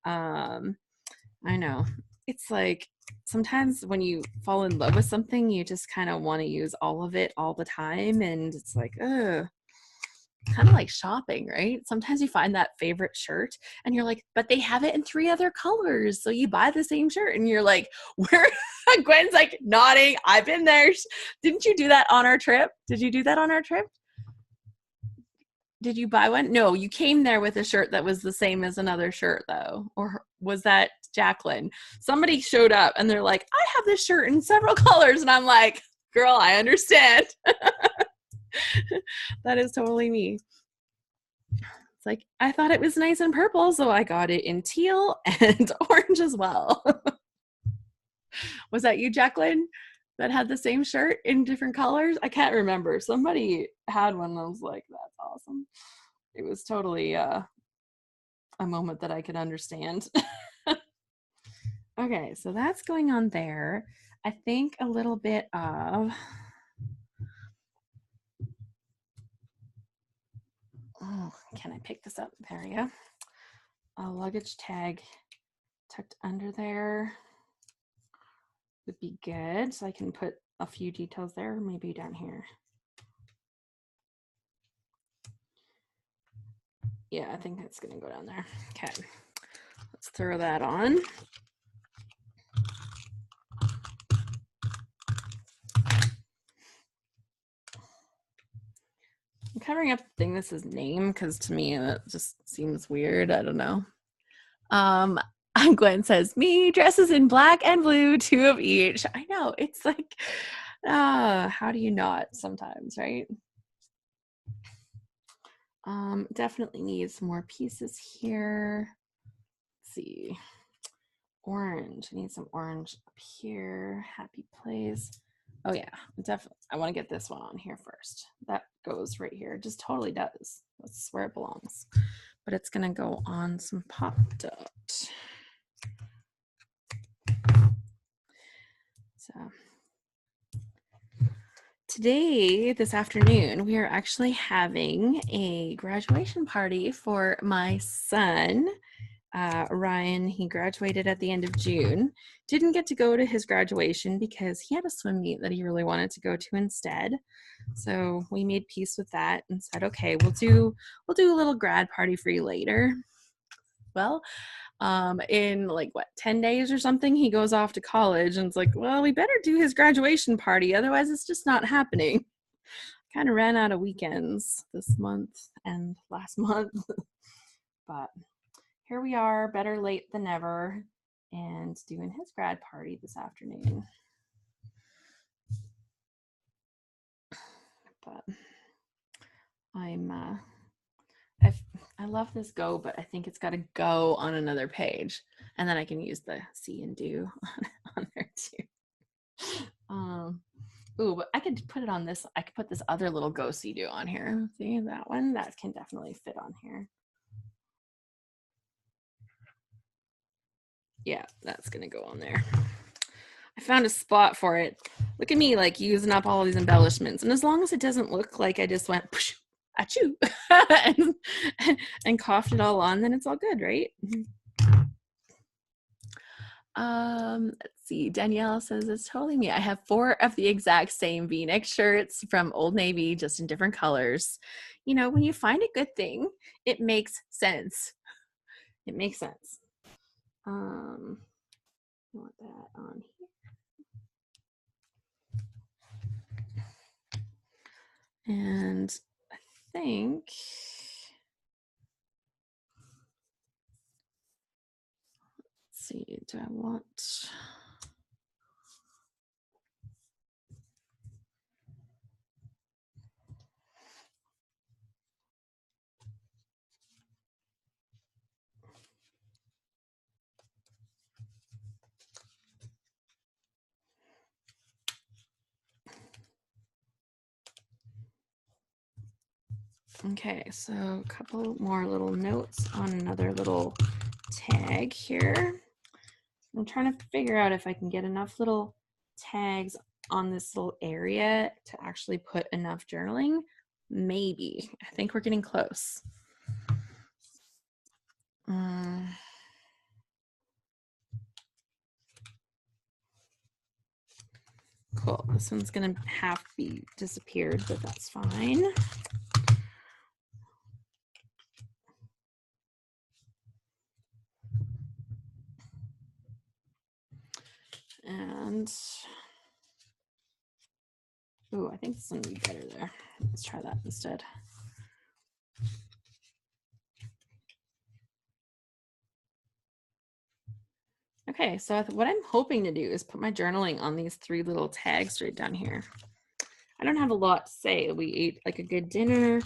I know. It's like sometimes when you fall in love with something, you just kind of want to use all of it all the time. And it's like, ugh. Kind of like shopping, right? Sometimes you find that favorite shirt and you're like, but they have it in 3 other colors. So you buy the same shirt and you're like, where? Gwen's like nodding. I've been there. Didn't you do that on our trip? Did you do that on our trip? Did you buy one? No, you came there with a shirt that was the same as another shirt, though. Or was that Jacqueline? Somebody showed up and they're like, I have this shirt in several colors. And I'm like, girl, I understand. That is totally me. It's like, I thought it was nice and purple, so I got it in teal and orange as well. Was that you, Jacqueline, that had the same shirt in different colors? I can't remember. Somebody had one and I was like, that's awesome. It was totally a moment that I could understand. Okay, so that's going on there. I think a little bit of, oh, can I pick this up? There we go. A luggage tag tucked under there. would be good. So I can put a few details there, maybe down here. Yeah, I think it's gonna go down there. Okay, let's throw that on. I'm covering up the thing that says name because to me that just seems weird. I don't know. Gwen says, me, dresses in black and blue, 2 of each. I know, it's like, how do you not sometimes, right? Definitely need some more pieces here. Let's see. Orange, I need some orange up here. Happy place. Oh yeah, definitely. I want to get this one on here first. That goes right here. It just totally does. That's where it belongs. But it's gonna go on some pop dot. So today, this afternoon, we are actually having a graduation party for my son. Ryan, he graduated at the end of June. Didn't get to go to his graduation because he had a swim meet that he really wanted to go to instead. So we made peace with that and said, okay, we'll do a little grad party for you later. Well, in like what, 10 days or something, he goes off to college and it's like, well, we better do his graduation party, otherwise it's just not happening. Kind of ran out of weekends this month and last month. But here we are, better late than never, and doing his grad party this afternoon. But I love this go, but I think it's got to go on another page, and then I can use the see and do on there too. Ooh, but I could put it on this. I could put this other little go see do on here. See that one? That can definitely fit on here. Yeah, that's gonna go on there. I found a spot for it. Look at me, like using up all these embellishments, and as long as it doesn't look like I just went achoo and coughed it all on, then it's all good, right? Let's see. Danielle says it's totally me. I have 4 of the exact same V-neck shirts from Old Navy, just in different colors. You know, when you find a good thing, it makes sense. It makes sense. I want that on here. And I think see, do I want okay, so a couple more little notes on another little tag here. I'm trying to figure out if I can get enough little tags on this little area to actually put enough journaling. Maybe. I think we're getting close. Cool. This one's going to have to be disappeared, but that's fine. And oh, I think this one would be better there. Let's try that instead. Okay, so what I'm hoping to do is put my journaling on these 3 little tags right down here. I don't have a lot to say. We ate like a good dinner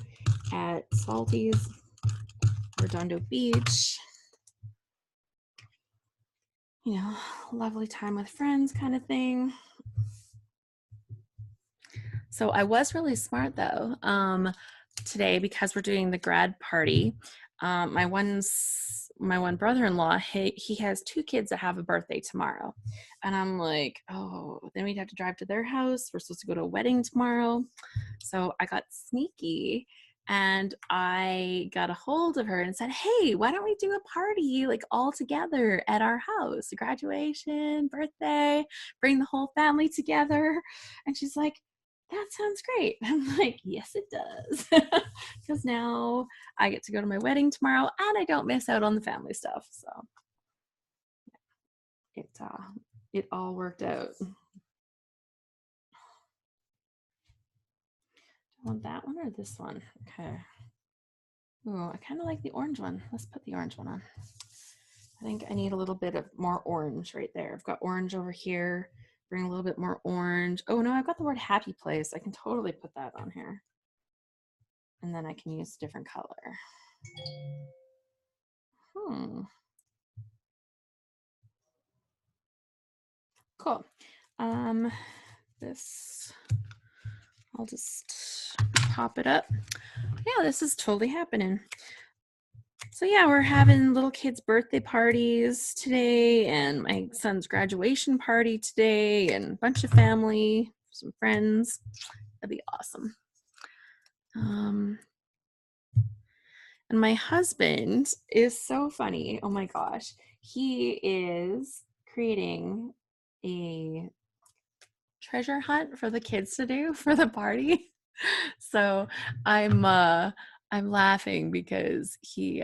at Salty's, Redondo Beach. You know, lovely time with friends kind of thing. So I was really smart though today because we're doing the grad party. My one brother-in-law, he has 2 kids that have a birthday tomorrow. And I'm like, oh, then we'd have to drive to their house. We're supposed to go to a wedding tomorrow. So I got sneaky and I got a hold of her and said, hey, why don't we do a party like all together at our house, graduation, birthday, bring the whole family together. And she's like, that sounds great. I'm like, yes, it does. Because now I get to go to my wedding tomorrow and I don't miss out on the family stuff. So it all worked out. Do I want that one or this one? Okay. Oh, I kind of like the orange one. Let's put the orange one on. I think I need a little bit of more orange right there. I've got orange over here. Bring a little bit more orange. Oh no, I've got the word happy place. I can totally put that on here. And then I can use a different color. Cool. This, I'll just pop it up. Yeah, this is totally happening. So yeah, we're having little kids' birthday parties today and my son's graduation party today and a bunch of family, some friends. That'd be awesome. And my husband is so funny. Oh my gosh. He is creating a treasure hunt for the kids to do for the party. So I'm laughing because he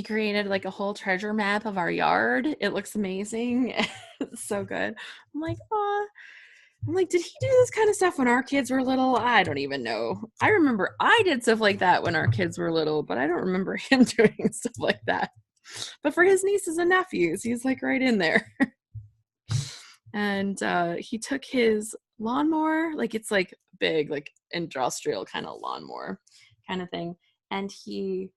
created like a whole treasure map of our yard. It looks amazing. It's so good. I'm like, oh, I'm like, did he do this kind of stuff when our kids were little? I don't even know. I remember I did stuff like that when our kids were little, but I don't remember him doing stuff like that. But for his nieces and nephews, he's like right in there. And he took his lawnmower, like it's like big, like industrial kind of lawnmower kind of thing. And he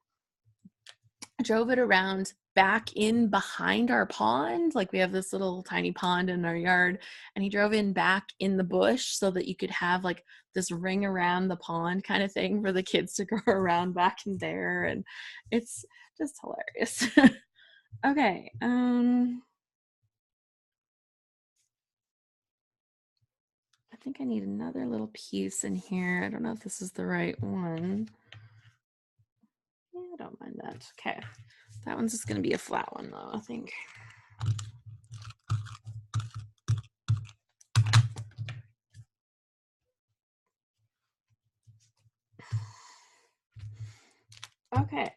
drove it around back in behind our pond. Like we have this little tiny pond in our yard, and he drove in back in the bush so that you could have like this ring around the pond kind of thing for the kids to go around back in there. And it's just hilarious. Okay. I think I need another little piece in here. I don't know if this is the right one. Yeah, I don't mind that. Okay. That one's just going to be a flat one though, I think. Okay.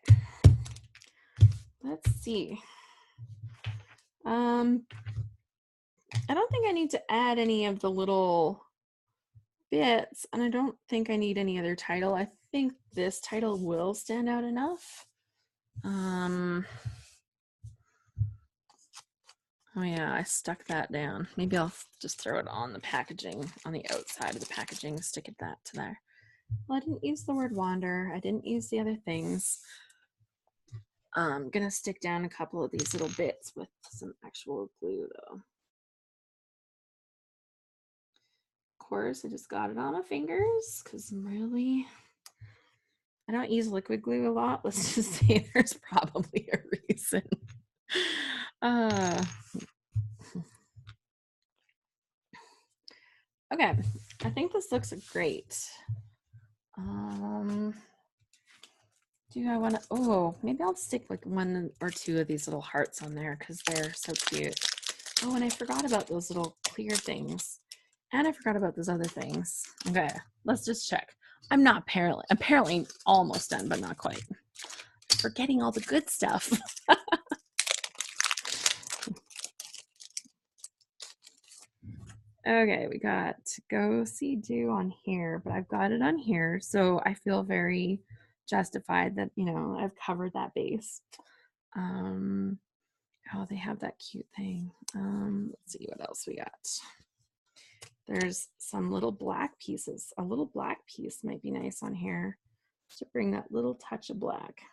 Let's see. I don't think I need to add any of the little bits, and I don't think I need any other title. I think this title will stand out enough. Oh yeah, I stuck that down. Maybe I'll just throw it on the packaging, on the outside of the packaging, stick it that to there. Well, I didn't use the word wander. I didn't use the other things. I'm gonna stick down a couple of these little bits with some actual glue though. Of course, I just got it on my fingers because I'm really, I don't use liquid glue a lot. Let's just say there's probably a reason. Okay, I think this looks great. Do I want to, oh, maybe I'll stick like one or two of these little hearts on there because they're so cute. Oh, and I forgot about those little clear things. And I forgot about those other things. Okay, let's just check. I'm not apparently almost done, but not quite. Forgetting all the good stuff. Okay, we got go see do on here, but I've got it on here, so I feel very justified that, you know, I've covered that base. Oh, they have that cute thing. Let's see what else we got. There's some little black pieces. A little black piece might be nice on here to bring that little touch of black.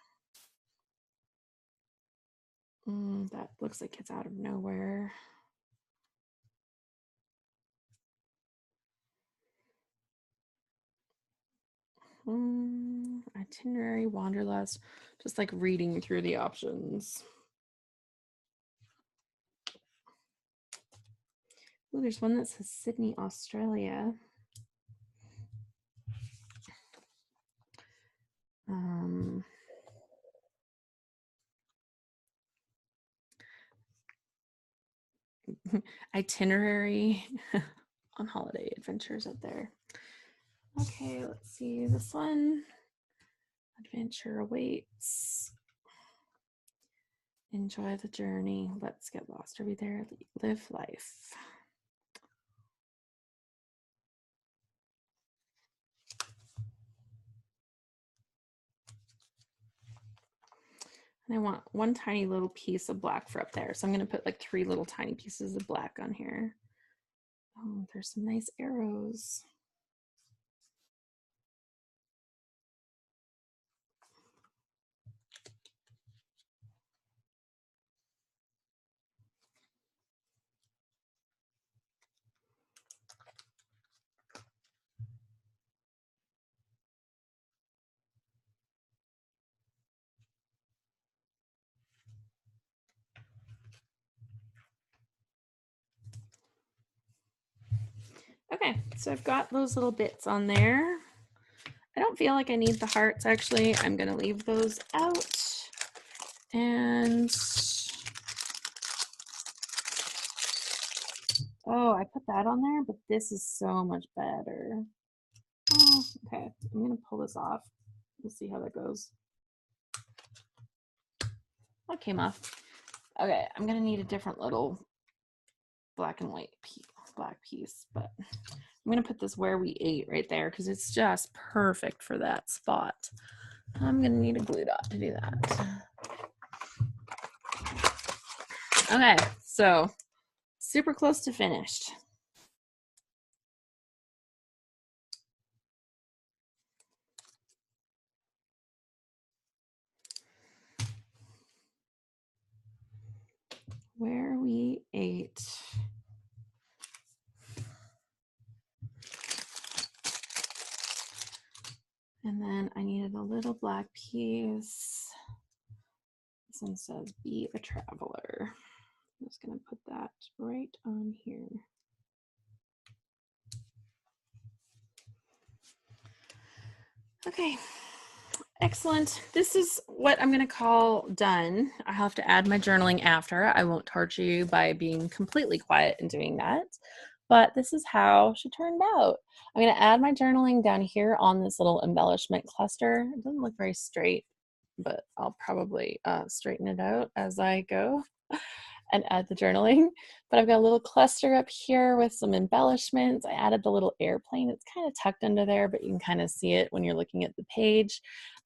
That looks like it's out of nowhere. Itinerary, wanderlust, just like reading through the options. Oh, there's one that says Sydney, Australia. Itinerary on holiday adventures up there. Okay, let's see this one. Adventure awaits. Enjoy the journey. Let's get lost or be there. Live life. And I want one tiny little piece of black for up there. So I'm going to put like 3 little tiny pieces of black on here. Oh, there's some nice arrows. Okay, so I've got those little bits on there. I don't feel like I need the hearts actually. I'm gonna leave those out. And oh, I put that on there, but this is so much better. Oh, okay, I'm gonna pull this off. We'll see how that goes. That came off. Okay, I'm gonna need a different little black and white black piece, but I'm gonna put this where we ate right there because it's just perfect for that spot. I'm gonna need a glue dot to do that. Okay, so super close to finished. Where we ate. And then I needed a little black piece. This one says, be a traveler. I'm just gonna put that right on here. Okay, excellent. This is what I'm gonna call done. I have to add my journaling after. I won't torture you by being completely quiet and doing that, but this is how she turned out. I'm gonna add my journaling down here on this little embellishment cluster. It doesn't look very straight, but I'll probably straighten it out as I go and add the journaling. But I've got a little cluster up here with some embellishments. I added the little airplane. It's kind of tucked under there, but you can kind of see it when you're looking at the page.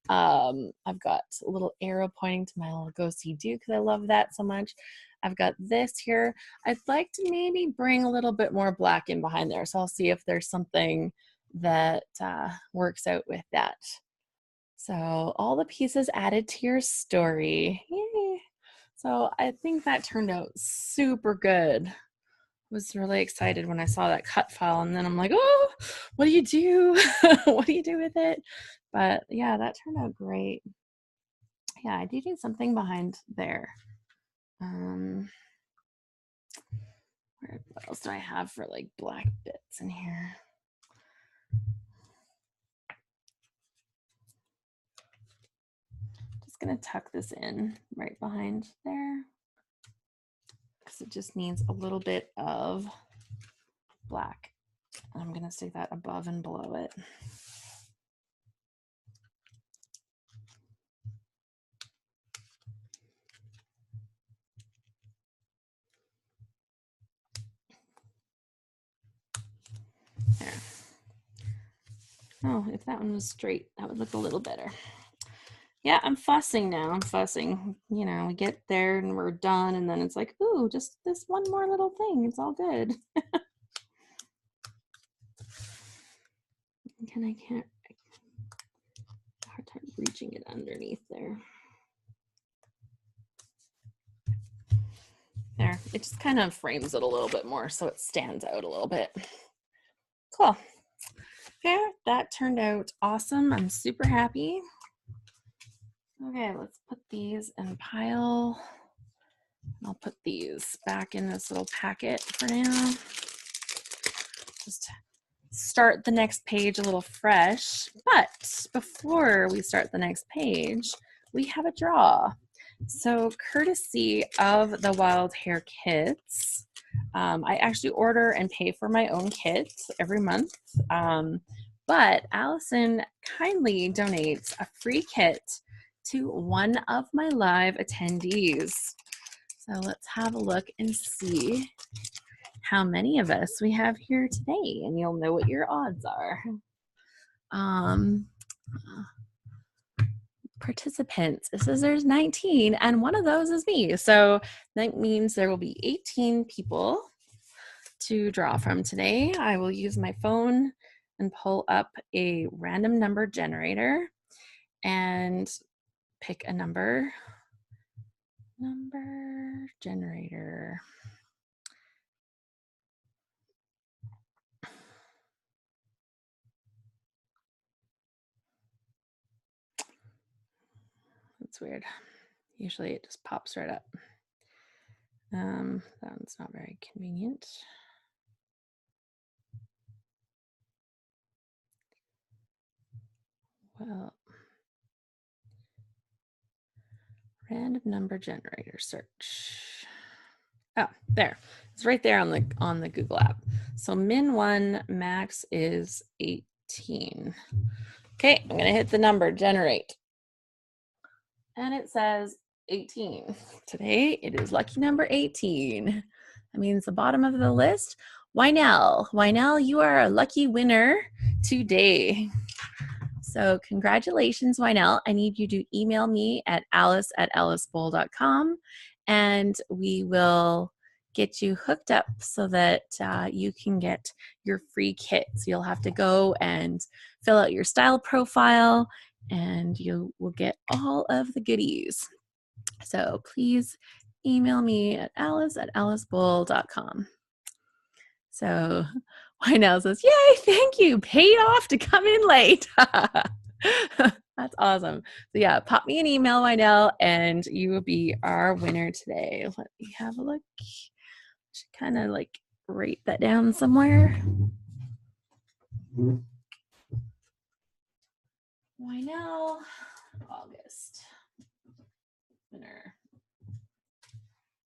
I've got a little arrow pointing to my little go see do because I love that so much. I've got this here. I'd like to maybe bring a little bit more black in behind there. So I'll see if there's something that works out with that. So all the pieces added to your story. Yay. So I think that turned out super good. I was really excited when I saw that cut file, and then I'm like, oh, what do you do? What do you do with it? But yeah, that turned out great. Yeah, I do need something behind there. What else do I have for like black bits in here? Just gonna tuck this in right behind there because it just needs a little bit of black. I'm gonna stick that above and below it. There. Oh, if that one was straight, that would look a little better. Yeah, I'm fussing now. I'm fussing. You know, we get there and we're done, and then it's like, ooh, just this one more little thing. It's all good. And I can't. Hard time reaching it underneath there. There, it just kind of frames it a little bit more so it stands out a little bit. Cool. There, that turned out awesome. I'm super happy. Okay, let's put these in a pile. I'll put these back in this little packet for now. Just start the next page a little fresh, but before we start the next page, we have a draw. So courtesy of the Wild Hair Kits, I actually order and pay for my own kits every month. But Allison kindly donates a free kit to one of my live attendees. So let's have a look and see how many of us we have here today, and you'll know what your odds are. Participants, it says there's 19, and one of those is me. So that means there will be 18 people to draw from today. I will use my phone and pull up a random number generator and pick a number. Number generator. That's weird. Usually it just pops right up. That's not very convenient. Well, random number generator search. Oh, there. It's right there on the Google app. So min 1, max is 18. Okay, I'm gonna hit the number generate. And it says 18. Today it is lucky number 18. That means the bottom of the list. Wynell, you are a lucky winner today. So congratulations, Wynell. I need you to email me at alice@alicebowl.com, and we will get you hooked up so that you can get your free kit. So you'll have to go and fill out your style profile, and you will get all of the goodies. So please email me at alice@alicebowl.com. So Wynell says, yay, thank you. Paid off to come in late. That's awesome. So yeah, pop me an email, Wynell, and you will be our winner today. Let me have a look. Should kind of like write that down somewhere. Wynell, August. Winner.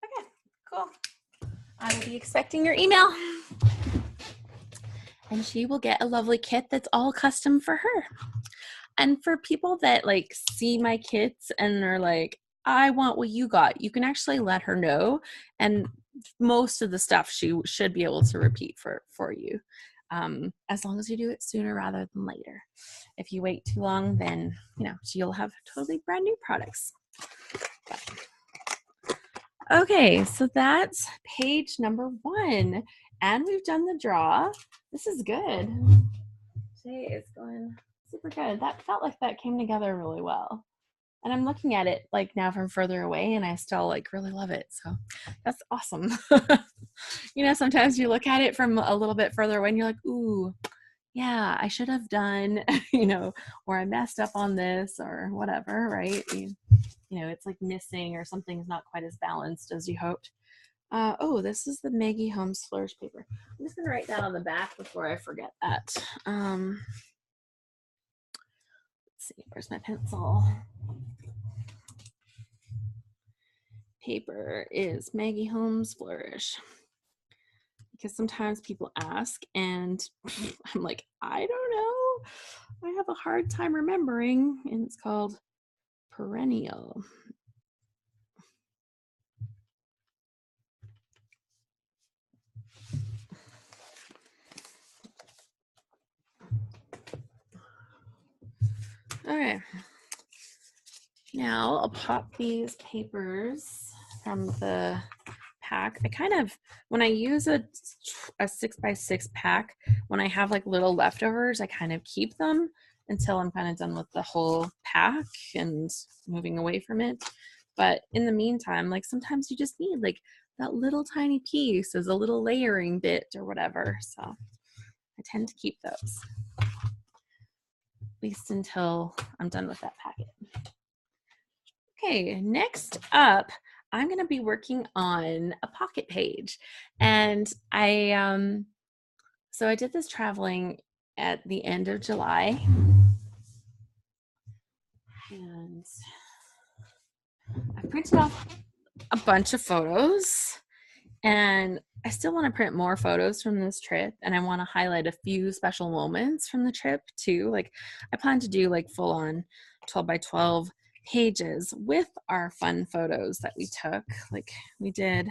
Okay, cool. I will be expecting your email. And she will get a lovely kit that's all custom for her. And for people that like see my kits and are like, I want what you got, you can actually let her know. And most of the stuff she should be able to repeat for you. As long as you do it sooner rather than later. If you wait too long, then you'll have totally brand new products. Okay, so that's page number 1, and we've done the draw. This is good. Today is going super good. That felt like that came together really well. And I'm looking at it like now from further away, and I still like really love it. So that's awesome. Sometimes you look at it from a little bit further away and you're like, ooh, yeah, I should have done, or I messed up on this or whatever, right? It's like missing or something's not quite as balanced as you hoped. Oh, this is the Maggie Holmes Flourish paper. I'm just gonna write that on the back before I forget that. Let's see, where's my pencil? Paper is Maggie Holmes Flourish. Because sometimes people ask and I'm like, I don't know. I have a hard time remembering, and it's called Perennial. Okay. Now I'll pop these papers from the pack. I kind of, when I use a 6x6 pack, when I have like little leftovers, I kind of keep them until I'm kind of done with the whole pack and moving away from it. But in the meantime, like sometimes you just need like that little tiny piece as a little layering bit or whatever. So I tend to keep those, at least until I'm done with that packet. Okay, next up, I'm going to be working on a pocket page. And so I did this traveling at the end of July. And I printed off a bunch of photos, and I still want to print more photos from this trip, and I want to highlight a few special moments from the trip too. Like I plan to do like full on 12 by 12 pages with our fun photos that we took. Like we did,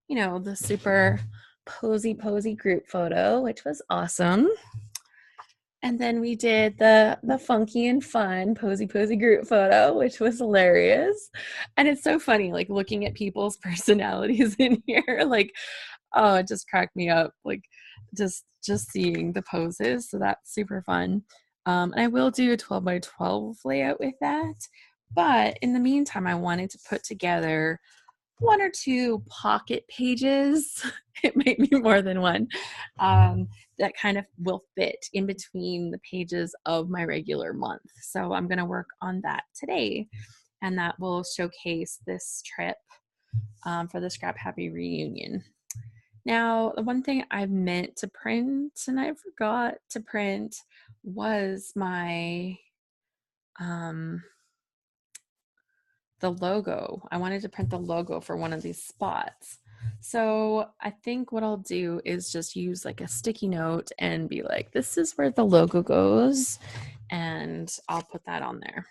you know, the super posy group photo, which was awesome. And then we did the funky and fun posy group photo, which was hilarious. And it's so funny, like looking at people's personalities in here. Like, oh, it just cracked me up. Like just seeing the poses. So that's super fun. And I will do a 12 by 12 layout with that. But in the meantime, I wanted to put together one or two pocket pages. It might be more than one. That kind of will fit in between the pages of my regular month. So I'm going to work on that today, and that will showcase this trip for the ScrapHappy reunion. Now, the one thing I meant to print and I forgot to print was my the logo. I wanted to print the logo for one of these spots. So I think what I'll do is just use like a sticky note and be like, this is where the logo goes, and I'll put that on there.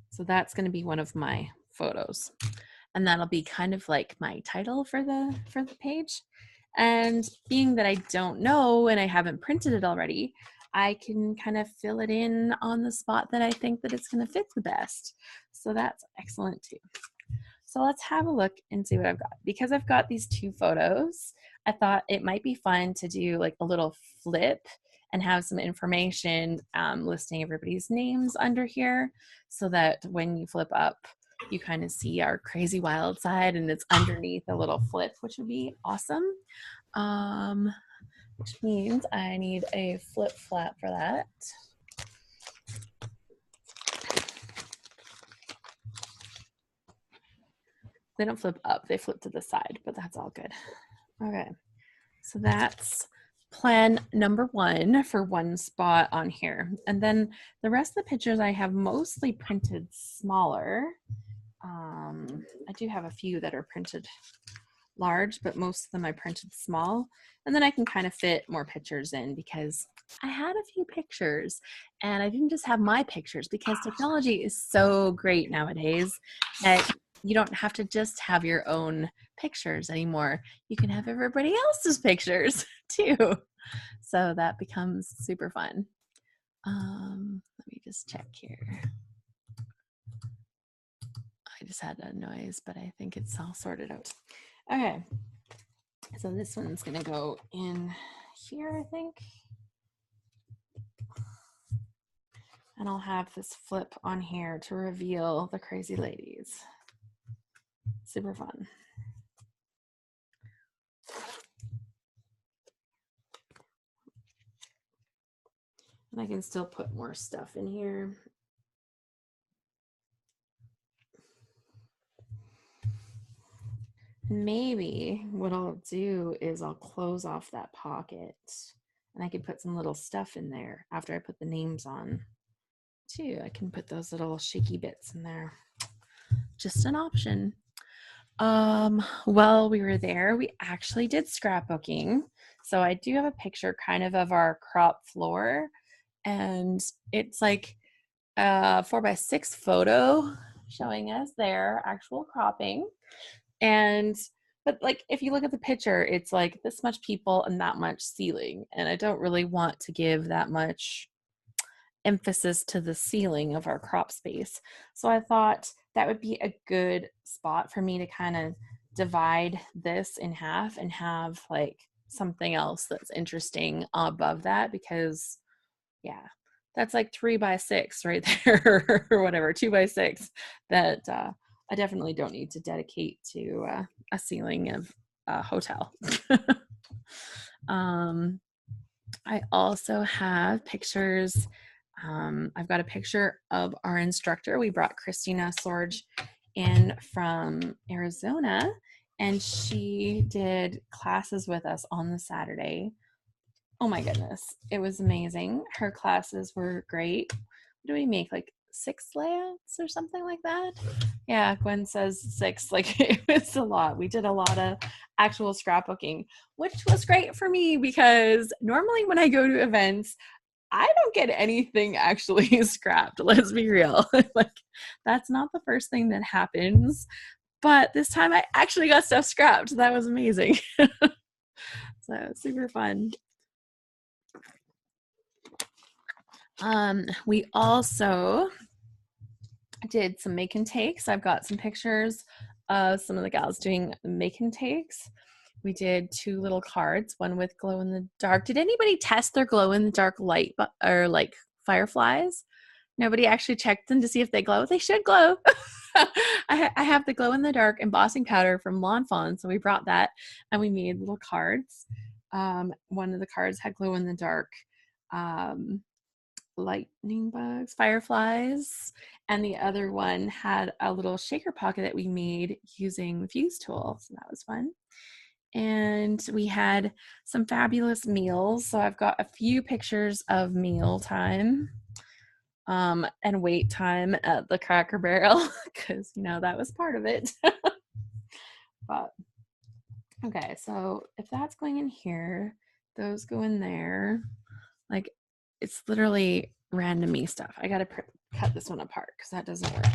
So that's going to be one of my photos, and that'll be kind of like my title for the page. And being that I don't know and I haven't printed it already, I can kind of fill it in on the spot that I think that it's going to fit the best. So that's excellent too. So let's have a look and see what I've got. Because I've got these two photos, I thought it might be fun to do like a little flip and have some information listing everybody's names under here, so that when you flip up, you kind of see our crazy wild side and it's underneath a little flip, which would be awesome. Which means I need a flip flap for that. They don't flip up, they flip to the side, but that's all good. Okay, so that's plan number one for one spot on here. And then the rest of the pictures I have mostly printed smaller. I do have a few that are printed large, but most of them I printed small. And then I can kind of fit more pictures in because I had a few pictures and I didn't just have my pictures, because technology is so great nowadays that you don't have to just have your own pictures anymore. You can have everybody else's pictures too. So that becomes super fun. Let me just check here. I just had a noise, but I think it's all sorted out. Okay, so this one's gonna go in here, I think. And I'll have this flip on here to reveal the crazy ladies. Super fun. And I can still put more stuff in here. Maybe what I'll do is I'll close off that pocket, and I can put some little stuff in there after I put the names on too. I can put those little shaky bits in there. Just an option. While we were there, we actually did scrapbooking. So I do have a picture kind of our crop floor, and it's like a 4x6 photo showing us their actual cropping. But like if you look at the picture, it's like this much people and that much ceiling, and I don't really want to give that much emphasis to the ceiling of our crop space. So I thought that would be a good spot for me to kind of divide this in half and have like something else that's interesting above that, because yeah, that's like 3x6 right there or whatever, 2x6 that I definitely don't need to dedicate to a ceiling of a hotel. I also have pictures. I've got a picture of our instructor. We brought Christina Sorge in from Arizona, and she did classes with us on the Saturday. Oh my goodness, it was amazing. Her classes were great. What do we make, like 6 layouts or something like that? Yeah, Gwen says 6. Like it was a lot. We did a lot of actual scrapbooking, which was great for me because normally when I go to events, I don't get anything actually scrapped. Let's be real. Like that's not the first thing that happens. But this time I actually got stuff scrapped. That was amazing. So super fun. We also did some make and takes. I've got some pictures of some of the gals doing make and takes. We did 2 little cards, one with glow in the dark. Did anybody test their glow in the dark light or like fireflies? Nobody actually checked them to see if they glow. They should glow. I have the glow in the dark embossing powder from Lawn Fawn, so we brought that and we made little cards. One of the cards had glow in the dark lightning bugs, fireflies, and the other one had a little shaker pocket that we made using the fuse tool. So that was fun. And we had some fabulous meals. So I've got a few pictures of meal time and wait time at the Cracker Barrel because, you know, that was part of it. But okay, so if that's going in here, those go in there. Like it's literally randomy stuff. I gotta cut this one apart because that doesn't work.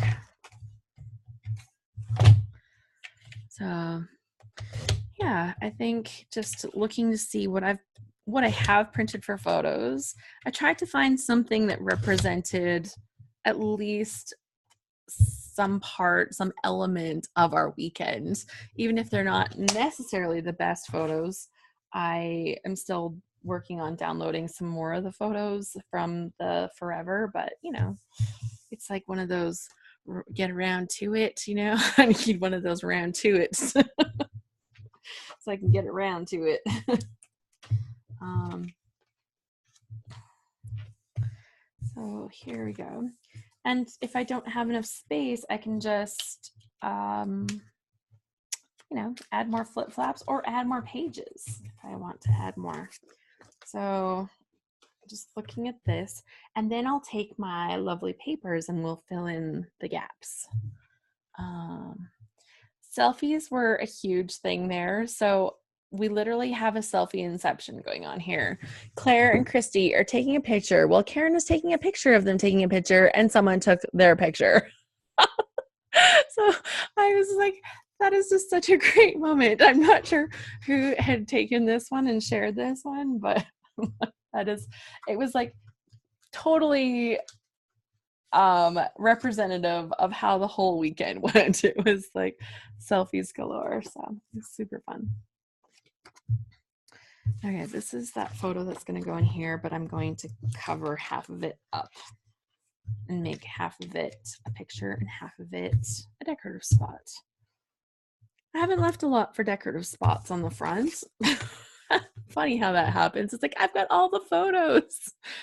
So yeah, I think just looking to see what I have printed for photos. I tried to find something that represented at least some element of our weekend, even if they're not necessarily the best photos. I am still working on downloading some more of the photos from the forever, but you know, it's like one of those get around to it, you know. I need one of those round to it so I can get around to it. So here we go. And if I don't have enough space, I can just you know, add more flip flaps or add more pages if I want to add more. So just looking at this, and then I'll take my lovely papers and we'll fill in the gaps. Selfies were a huge thing there. So we literally have a selfie inception going on here. Claire and Christy are taking a picture. Well, Karen is taking a picture of them taking a picture and someone took their picture. So I was like, that is just such a great moment. I'm not sure who had taken this one and shared this one, but it was like totally representative of how the whole weekend went. It was like selfies galore. So it's super fun. Okay, this is that photo that's going to go in here, but I'm going to cover half of it up and make half of it a picture and half of it a decorative spot. I haven't left a lot for decorative spots on the front. Funny how that happens. It's like, I've got all the photos.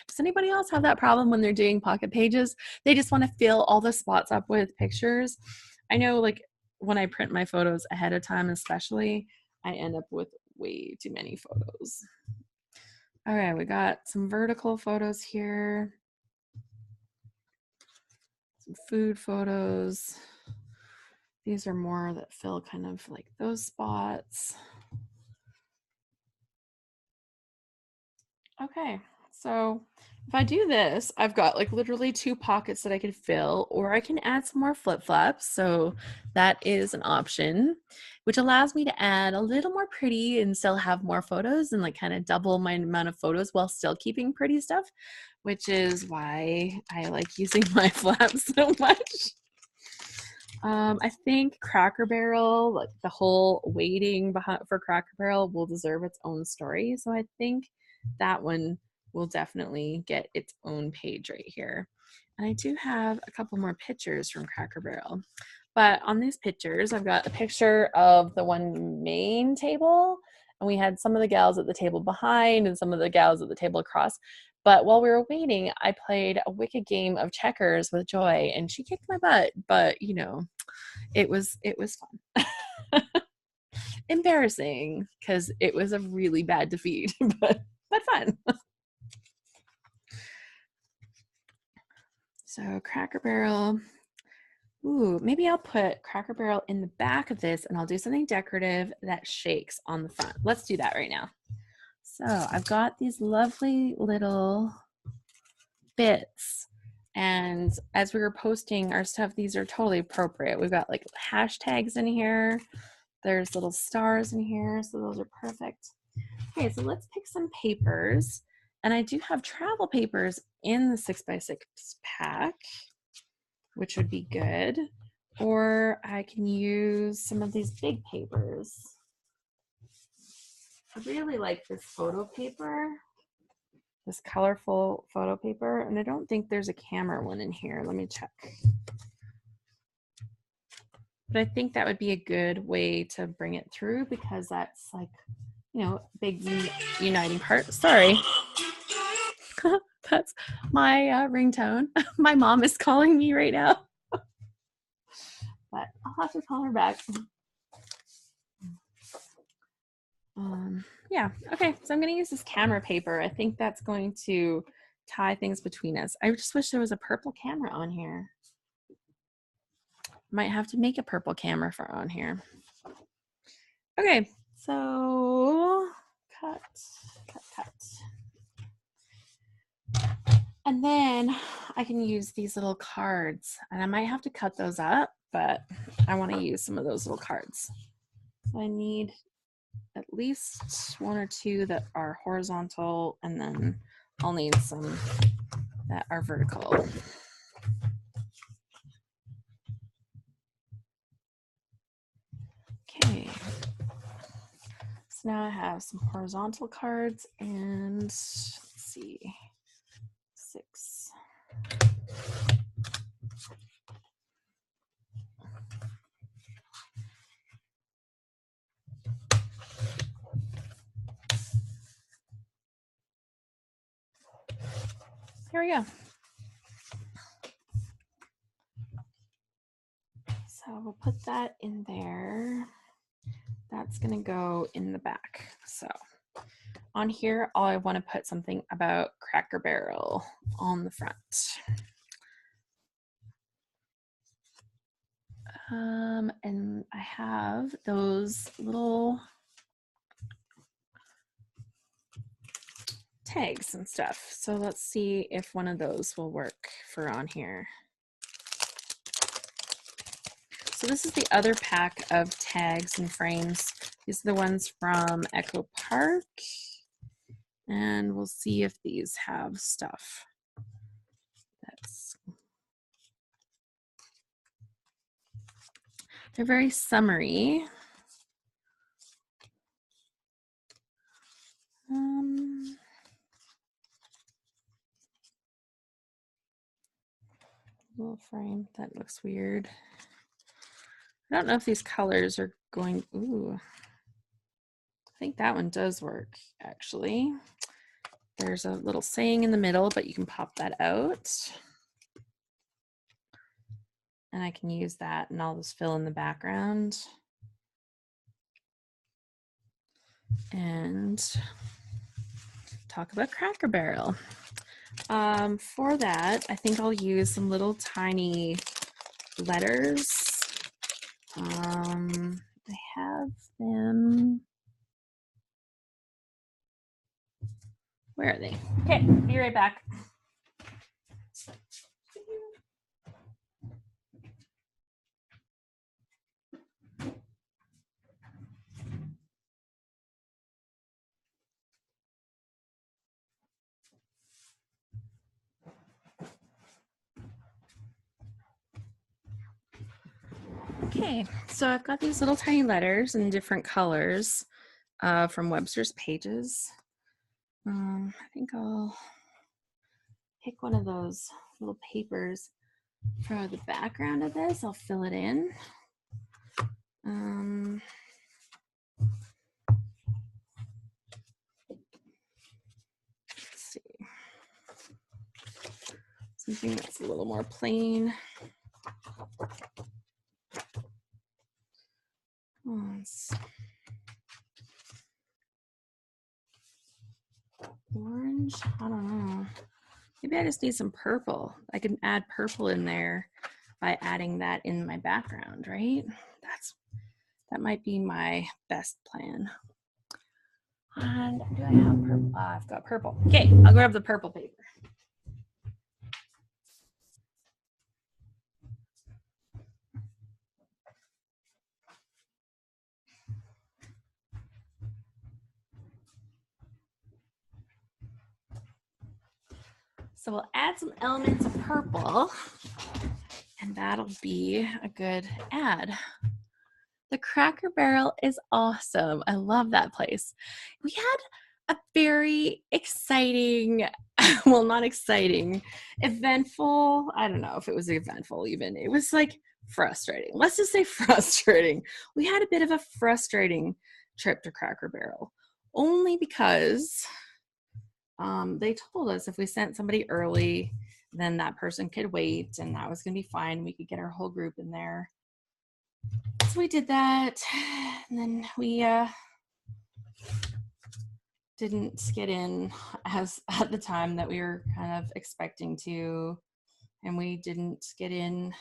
Does anybody else have that problem when they're doing pocket pages? They just want to fill all the spots up with pictures. I know, like, when I print my photos ahead of time, especially, I end up with way too many photos. All right, we got some vertical photos here. Some food photos. These are more that fill kind of like those spots. Okay, so if I do this, I've got like literally 2 pockets that I could fill, or I can add some more flip-flops. So that is an option, which allows me to add a little more pretty and still have more photos and like kind of double my amount of photos while still keeping pretty stuff, which is why I like using my flaps so much. I think Cracker Barrel, like the whole waiting for Cracker Barrel will deserve its own story. So I think that one will definitely get its own page right here. And I do have a couple more pictures from Cracker Barrel. But on these pictures, I've got a picture of the one main table, and we had some of the gals at the table behind and some of the gals at the table across. But while we were waiting, I played a wicked game of checkers with Joy, and she kicked my butt. But you know, it was fun. Embarrassing because it was a really bad defeat, but but fun. So Cracker Barrel. Ooh, maybe I'll put Cracker Barrel in the back of this and I'll do something decorative that shakes on the front. Let's do that right now. So I've got these lovely little bits. And as we were posting our stuff, these are totally appropriate. We've got like hashtags in here. There's little stars in here, so those are perfect. Okay, so let's pick some papers. And I do have travel papers in the 6x6 pack, which would be good. Or I can use some of these big papers. I really like this photo paper, this colorful photo paper, and I don't think there's a camera one in here. Let me check. But I think that would be a good way to bring it through because that's like, you know, big uniting part. Sorry. That's my ringtone. My mom is calling me right now. But I'll have to call her back. Yeah, okay, so I'm gonna use this camera paper. I think that's going to tie things between us. I just wish there was a purple camera on here. Might have to make a purple camera for on here. Okay, so cut. And then I can use these little cards, and I might have to cut those up, but I want to use some of those little cards. So I need at least 1 or 2 that are horizontal, and then I'll need some that are vertical. Okay. So now I have some horizontal cards and let's see, 6. Here we go. So we'll put that in there. That's gonna go in the back. So on here, I want to put something about Cracker Barrel on the front. And I have those little tags and stuff. So let's see if one of those will work for on here. So this is the other pack of tags and frames. These are the ones from Echo Park. And we'll see if these have stuff. They're very summery. Little frame, that looks weird. I don't know if these colors are going, ooh. I think that one does work, actually. There's a little saying in the middle, but you can pop that out. And I can use that and I'll just fill in the background. And talk about Cracker Barrel. For that, I think I'll use some little tiny letters. I have them. Where are they? Okay, be right back. Okay, so I've got these little tiny letters in different colors from Webster's Pages. I think I'll pick one of those little papers for the background of this. I'll fill it in. Let's see. Something that's a little more plain. orange? I don't know. Maybe I just need some purple. I can add purple in there by adding that in my background, right? That might be my best plan. And do I have purple? I've got purple. Okay, I'll grab the purple paper. So we'll add some elements of purple, and that'll be a good add. The Cracker Barrel is awesome. I love that place. We had a very exciting, well, not exciting, eventful, I don't know if it was eventful even. It was like frustrating. Let's just say frustrating. We had a bit of a frustrating trip to Cracker Barrel, only because they told us if we sent somebody early, then that person could wait and that was going to be fine. We could get our whole group in there. So we did that, and then we didn't get in as at the time that we were kind of expecting to, and we didn't get in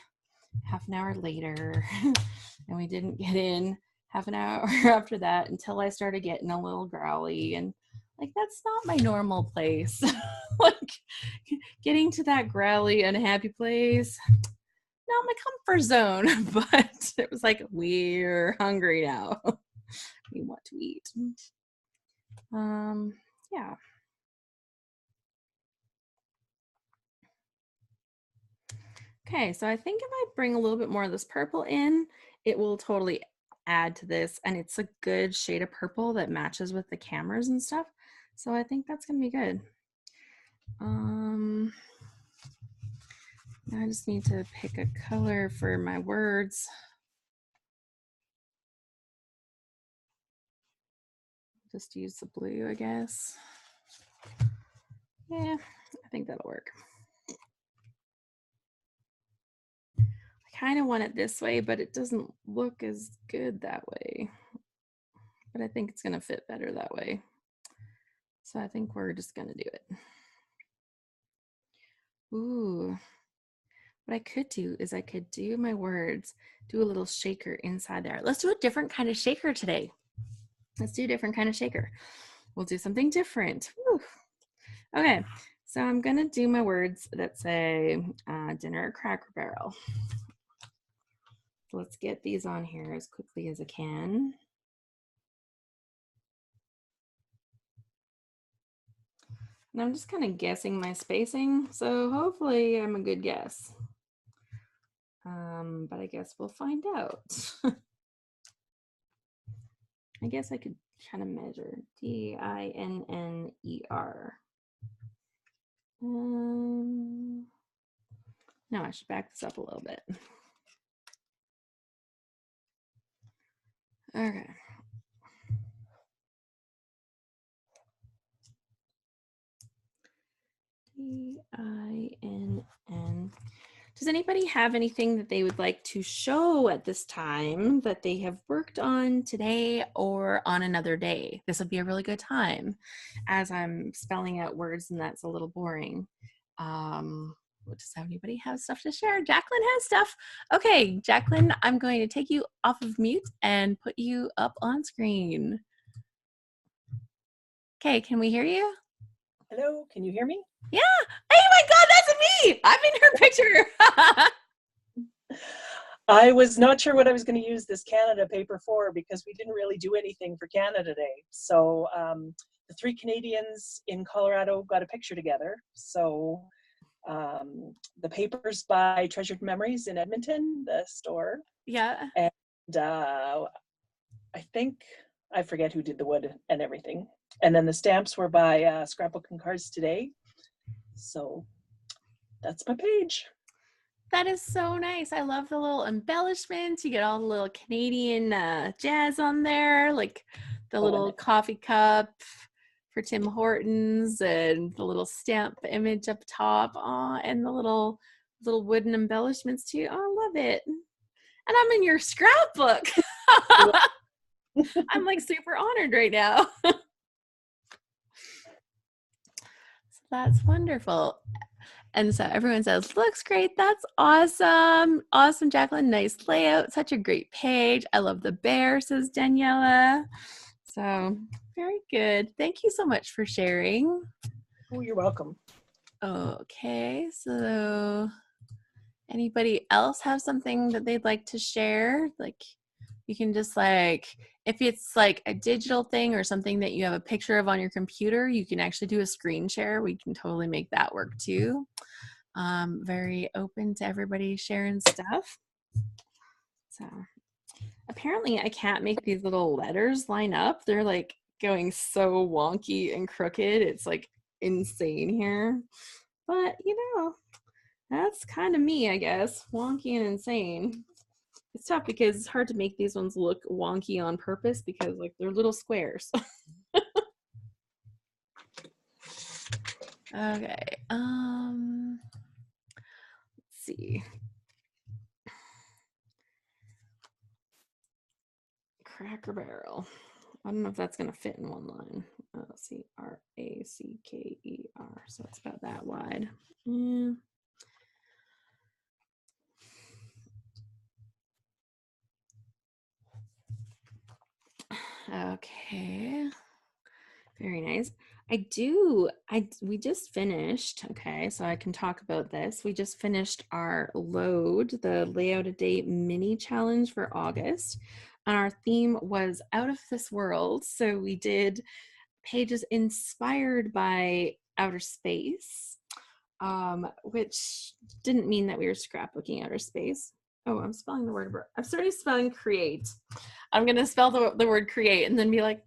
half an hour later, and we didn't get in half an hour after that until I started getting a little growly, and like that's not my normal place. Like getting to that growly, unhappy place, not my comfort zone, but it was like, we're hungry now. We want to eat. Yeah. Okay, so I think if I bring a little bit more of this purple in, it will totally add to this, and it's a good shade of purple that matches with the cameras and stuff. So I think that's gonna be good. I just need to pick a color for my words. Just use the blue, I guess. Yeah, I think that'll work. I kind of want it this way, but it doesn't look as good that way. But I think it's gonna fit better that way. So I think we're just gonna do it. Ooh, what I could do is I could do my words, do a little shaker inside there. Let's do a different kind of shaker today. Let's do a different kind of shaker. We'll do something different. Woo. Okay, so I'm gonna do my words that say dinner at Cracker Barrel. So let's get these on here as quickly as I can. And I'm just kind of guessing my spacing, so hopefully I'm a good guess. But I guess we'll find out. I guess I could kind of measure DINNER. No, I should back this up a little bit. Okay. DINN. Does anybody have anything that they would like to show at this time that they have worked on today or on another day? This would be a really good time as I'm spelling out words and that's a little boring. Does anybody have stuff to share? Jacqueline has stuff. Okay, Jacqueline, I'm going to take you off of mute and put you up on screen. Okay, can we hear you? Hello, can you hear me? Yeah. Hey, my God, that's me. I'm in her picture. I was not sure what I was going to use this Canada paper for because we didn't really do anything for Canada Day. So the 3 Canadians in Colorado got a picture together. So the paper's by Treasured Memories in Edmonton, the store. Yeah. And I think, I forget who did the wood and everything. And then the stamps were by Scrapbook and Cards Today. So that's my page. That is so nice. I love the little embellishments. You get all the little Canadian jazz on there, like the little coffee cup for Tim Hortons and the little stamp image up top. And the little wooden embellishments too. Oh, I love it. And I'm in your scrapbook. I'm like super honored right now. That's wonderful. And so everyone says, looks great. That's awesome. Awesome, Jacqueline. Nice layout. Such a great page. I love the bear, says Daniela. So very good. Thank you so much for sharing. Oh, you're welcome. Okay, so anybody else have something that they'd like to share? Like you can just like, if it's like a digital thing or something that you have a picture of on your computer, you can actually do a screen share. We can totally make that work too. Very open to everybody sharing stuff. So apparently I can't make these little letters line up. They're like going so wonky and crooked. It's like insane here. But you know, that's kind of me, I guess. Wonky and insane. It's tough because it's hard to make these ones look wonky on purpose because like they're little squares. Okay. Let's see. Cracker Barrel. I don't know if that's going to fit in one line. Cracker. So it's about that wide. Okay. Very nice. We just finished, okay, so I can talk about this. We just finished our load, the Layout a Day mini challenge for August. And our theme was out of this world. So we did pages inspired by outer space, which didn't mean that we were scrapbooking outer space. Oh, I'm spelling the word. I'm starting spelling create. I'm going to spell the word create and then be like,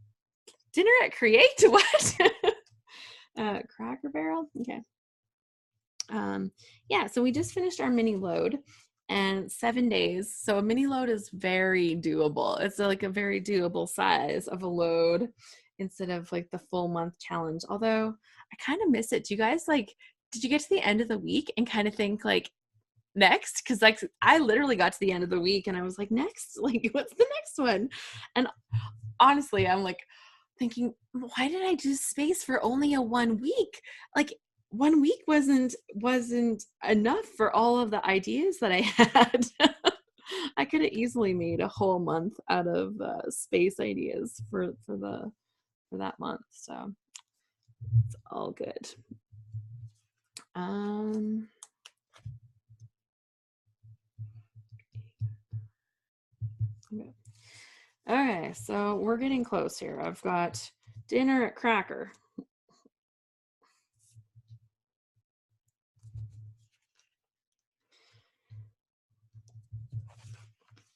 dinner at Create? What? Cracker Barrel? Okay. Yeah, so we just finished our mini load and 7 days. So a mini load is very doable. It's like a very doable size of a load instead of like the full month challenge. Although I kind of miss it. Do you guys like, did you get to the end of the week and kind of think like, next? Because like I literally got to the end of the week and I was like, next, like what's the next one? And honestly, I'm like thinking, why did I do space for only a 1 week? Like 1 week wasn't enough for all of the ideas that I had. I could have easily made a whole month out of space ideas for that month. So it's all good. Okay. Okay, so we're getting close here. I've got dinner at Cracker.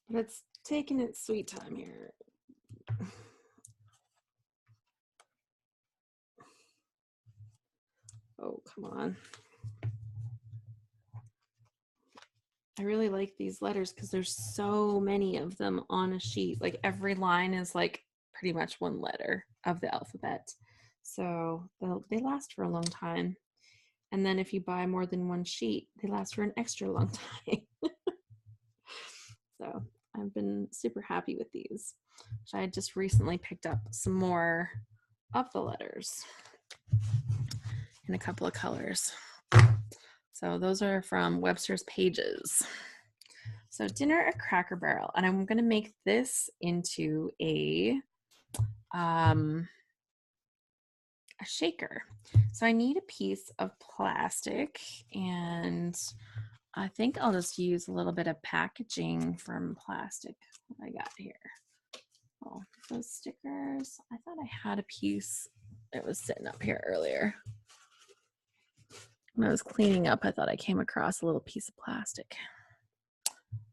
But it's taking its sweet time here. Oh, come on. I really like these letters because there's so many of them on a sheet. Like every line is like pretty much one letter of the alphabet. So they last for a long time. And then if you buy more than one sheet, they last for an extra long time. So I've been super happy with these. So I just recently picked up some more of the letters in a couple of colors. So those are from Webster's Pages. So dinner at Cracker Barrel, and I'm going to make this into a shaker. So I need a piece of plastic, and I think I'll just use a little bit of packaging from plastic. What I got here. Oh, those stickers. I thought I had a piece. It was sitting up here earlier. When I was cleaning up, I thought I came across a little piece of plastic.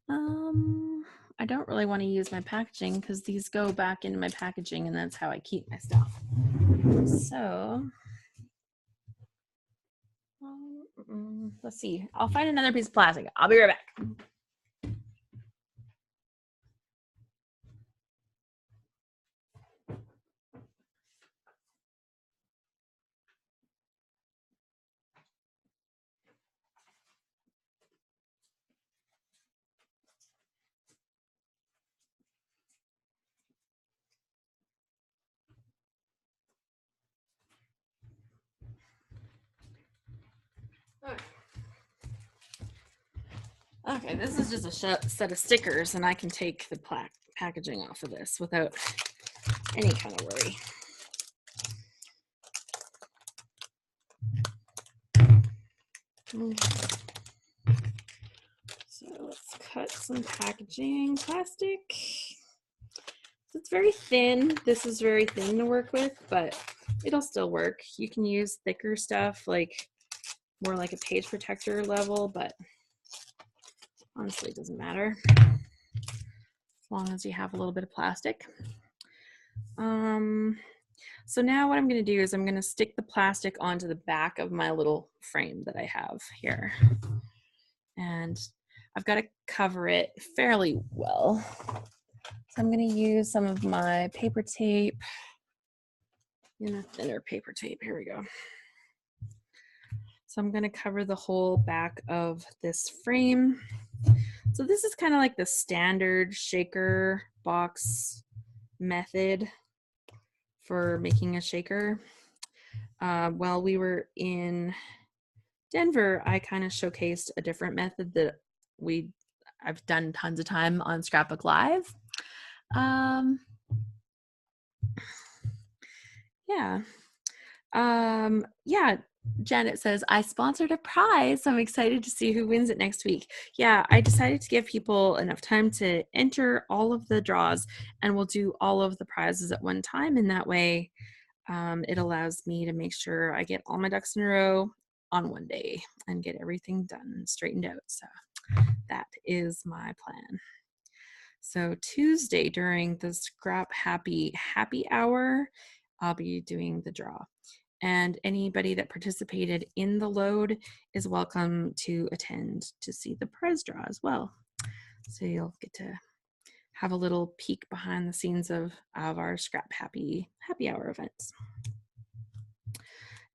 I don't really want to use my packaging because these go back into my packaging and that's how I keep my stuff. So, let's see. I'll find another piece of plastic. I'll be right back. Okay, this is just a set of stickers, and I can take the packaging off of this without any kind of worry. So let's cut some packaging plastic. So it's very thin. This is very thin to work with, but it'll still work. You can use thicker stuff, like more like a page protector level, but honestly, it doesn't matter as long as you have a little bit of plastic. So now what I'm going to do is I'm going to stick the plastic onto the back of my little frame that I have here. And I've got to cover it fairly well. So I'm going to use some of my paper tape, a thinner paper tape. Here we go. So I'm going to cover the whole back of this frame. So this is kind of like the standard shaker box method for making a shaker. While we were in Denver, I kind of showcased a different method that I've done tons of time on Scrapbook Live. Janet says, I sponsored a prize, so I'm excited to see who wins it next week. Yeah, I decided to give people enough time to enter all of the draws, and we'll do all of the prizes at one time, and that way it allows me to make sure I get all my ducks in a row on one day and get everything done and straightened out. So that is my plan. So Tuesday during the ScrapHappy happy hour, I'll be doing the draw. And anybody that participated in the load is welcome to attend to see the prize draw as well. So you'll get to have a little peek behind the scenes of our ScrapHappy happy hour events.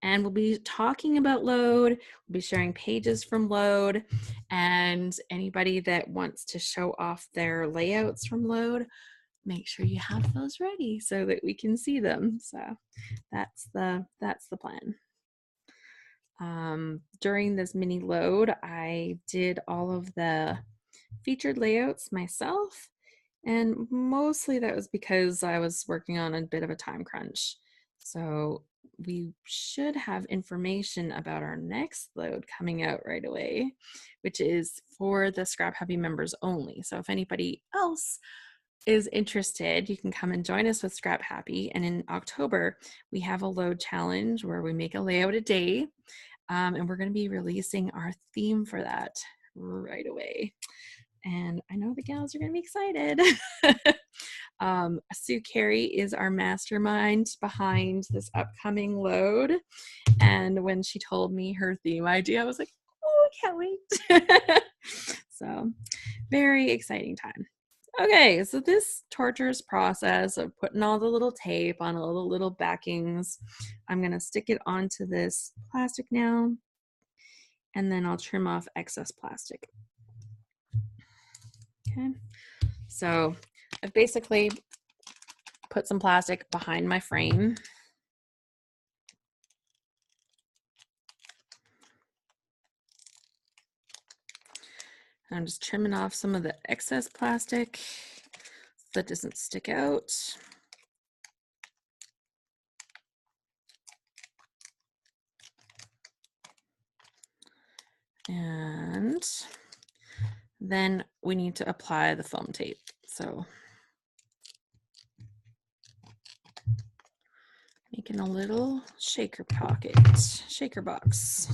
And we'll be talking about load, we'll be sharing pages from load, and anybody that wants to show off their layouts from load, make sure you have those ready so that we can see them. So that's the plan. During this mini load, I did all of the featured layouts myself, and mostly that was because I was working on a bit of a time crunch. So we should have information about our next load coming out right away, which is for the ScrapHappy members only. So if anybody else is interested, you can come and join us with ScrapHappy. And in October, we have a load challenge where we make a layout a day. And we're going to be releasing our theme for that right away. And I know the gals are going to be excited. Sue Carey is our mastermind behind this upcoming load. And when she told me her theme idea, I was like, oh, I can't wait. So very exciting time. Okay, so this torturous process of putting all the little tape on all the little backings, I'm going to stick it onto this plastic now, and then I'll trim off excess plastic. Okay, so I've basically put some plastic behind my frame. I'm just trimming off some of the excess plastic so that doesn't stick out. And then we need to apply the foam tape. So making a little shaker box.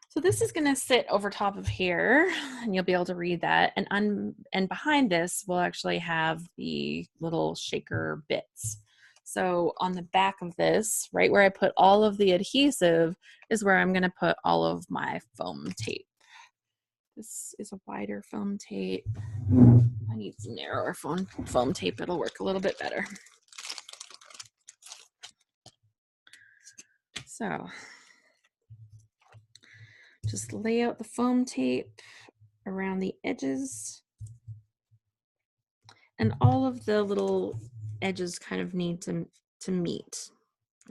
So this is going to sit over top of here, and you'll be able to read that. And behind this, we'll actually have the little shaker bits. So on the back of this, right where I put all of the adhesive, is where I'm going to put all of my foam tape. This is a wider foam tape. I need some narrower foam tape. It'll work a little bit better. So just lay out the foam tape around the edges, and all of the little edges kind of need to meet.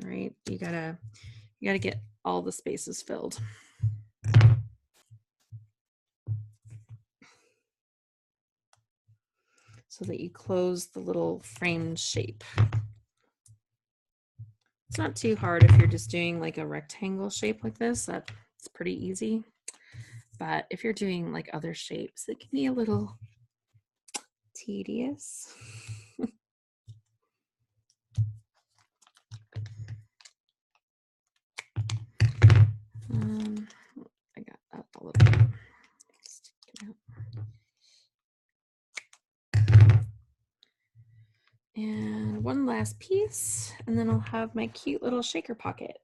All right, you gotta get all the spaces filled. So that you close the little framed shape. It's not too hard if you're just doing like a rectangle shape like this. That's pretty easy. But if you're doing like other shapes, it can be a little tedious. I got that a little bit. And one last piece, and then I'll have my cute little shaker pocket.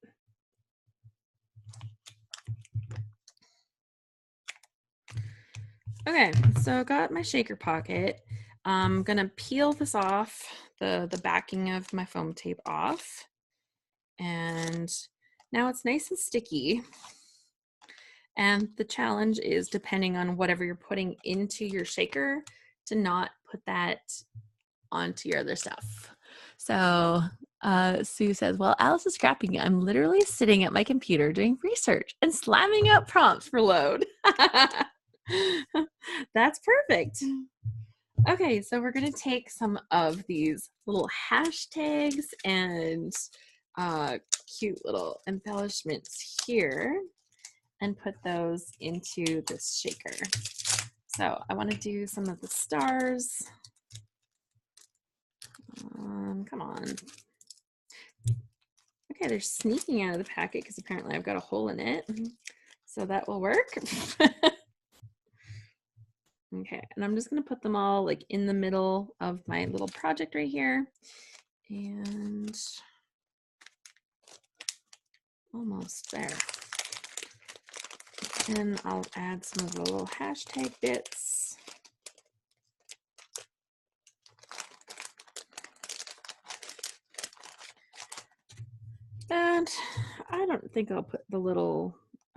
Okay, so I got my shaker pocket. I'm gonna peel this off, the backing of my foam tape off. And now it's nice and sticky. And the challenge is, depending on whatever you're putting into your shaker, to not put that onto your other stuff. So Sue says, well, Alice is scrapping. I'm literally sitting at my computer doing research and slamming out prompts for load. That's perfect. Okay, so we're going to take some of these little hashtags and cute little embellishments here and put those into this shaker. So I want to do some of the stars. Come on. Okay, they're sneaking out of the packet because apparently I've got a hole in it. So that will work. Okay, and I'm just gonna put them all like in the middle of my little project right here. And almost there. And I'll add some of the little hashtag bits. And I don't think I'll put the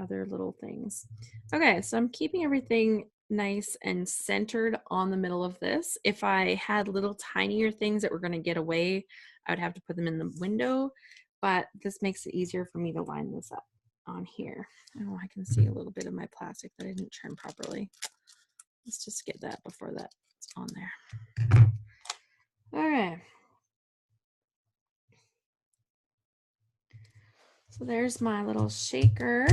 other little things. Okay, so I'm keeping everything nice and centered on the middle of this. If I had little tinier things that were going to get away, I would have to put them in the window, but this makes it easier for me to line this up on here. Oh, I can see a little bit of my plastic that I didn't trim properly. Let's just get that before that's on there. Okay. So there's my little shaker.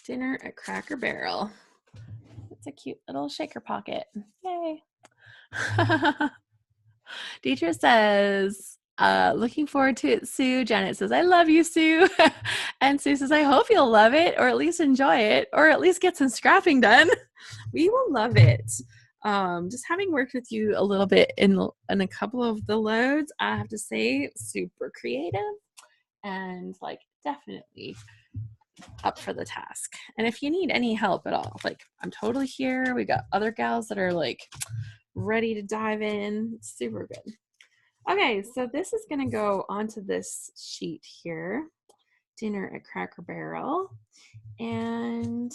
Dinner at Cracker Barrel. It's a cute little shaker pocket. Yay. Deidre says, looking forward to it, Sue. Janet says, I love you, Sue. And Sue says, I hope you'll love it, or at least enjoy it, or at least get some scrapping done. We will love it. Just having worked with you a little bit in a couple of the loads, I have to say, super creative and like definitely up for the task. And if you need any help at all, like I'm totally here. We got other gals that are like ready to dive in. Super good. Okay, so this is going to go onto this sheet here, Dinner at Cracker Barrel, and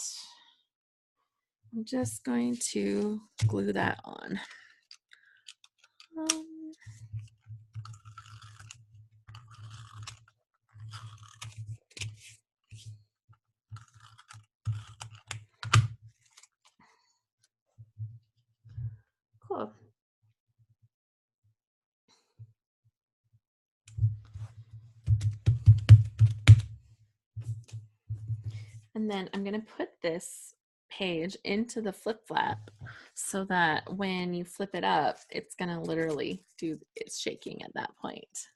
I'm just going to glue that on. Cool. And then I'm going to put this page into the flip flap so that when you flip it up, it's going to literally do its shaking at that point.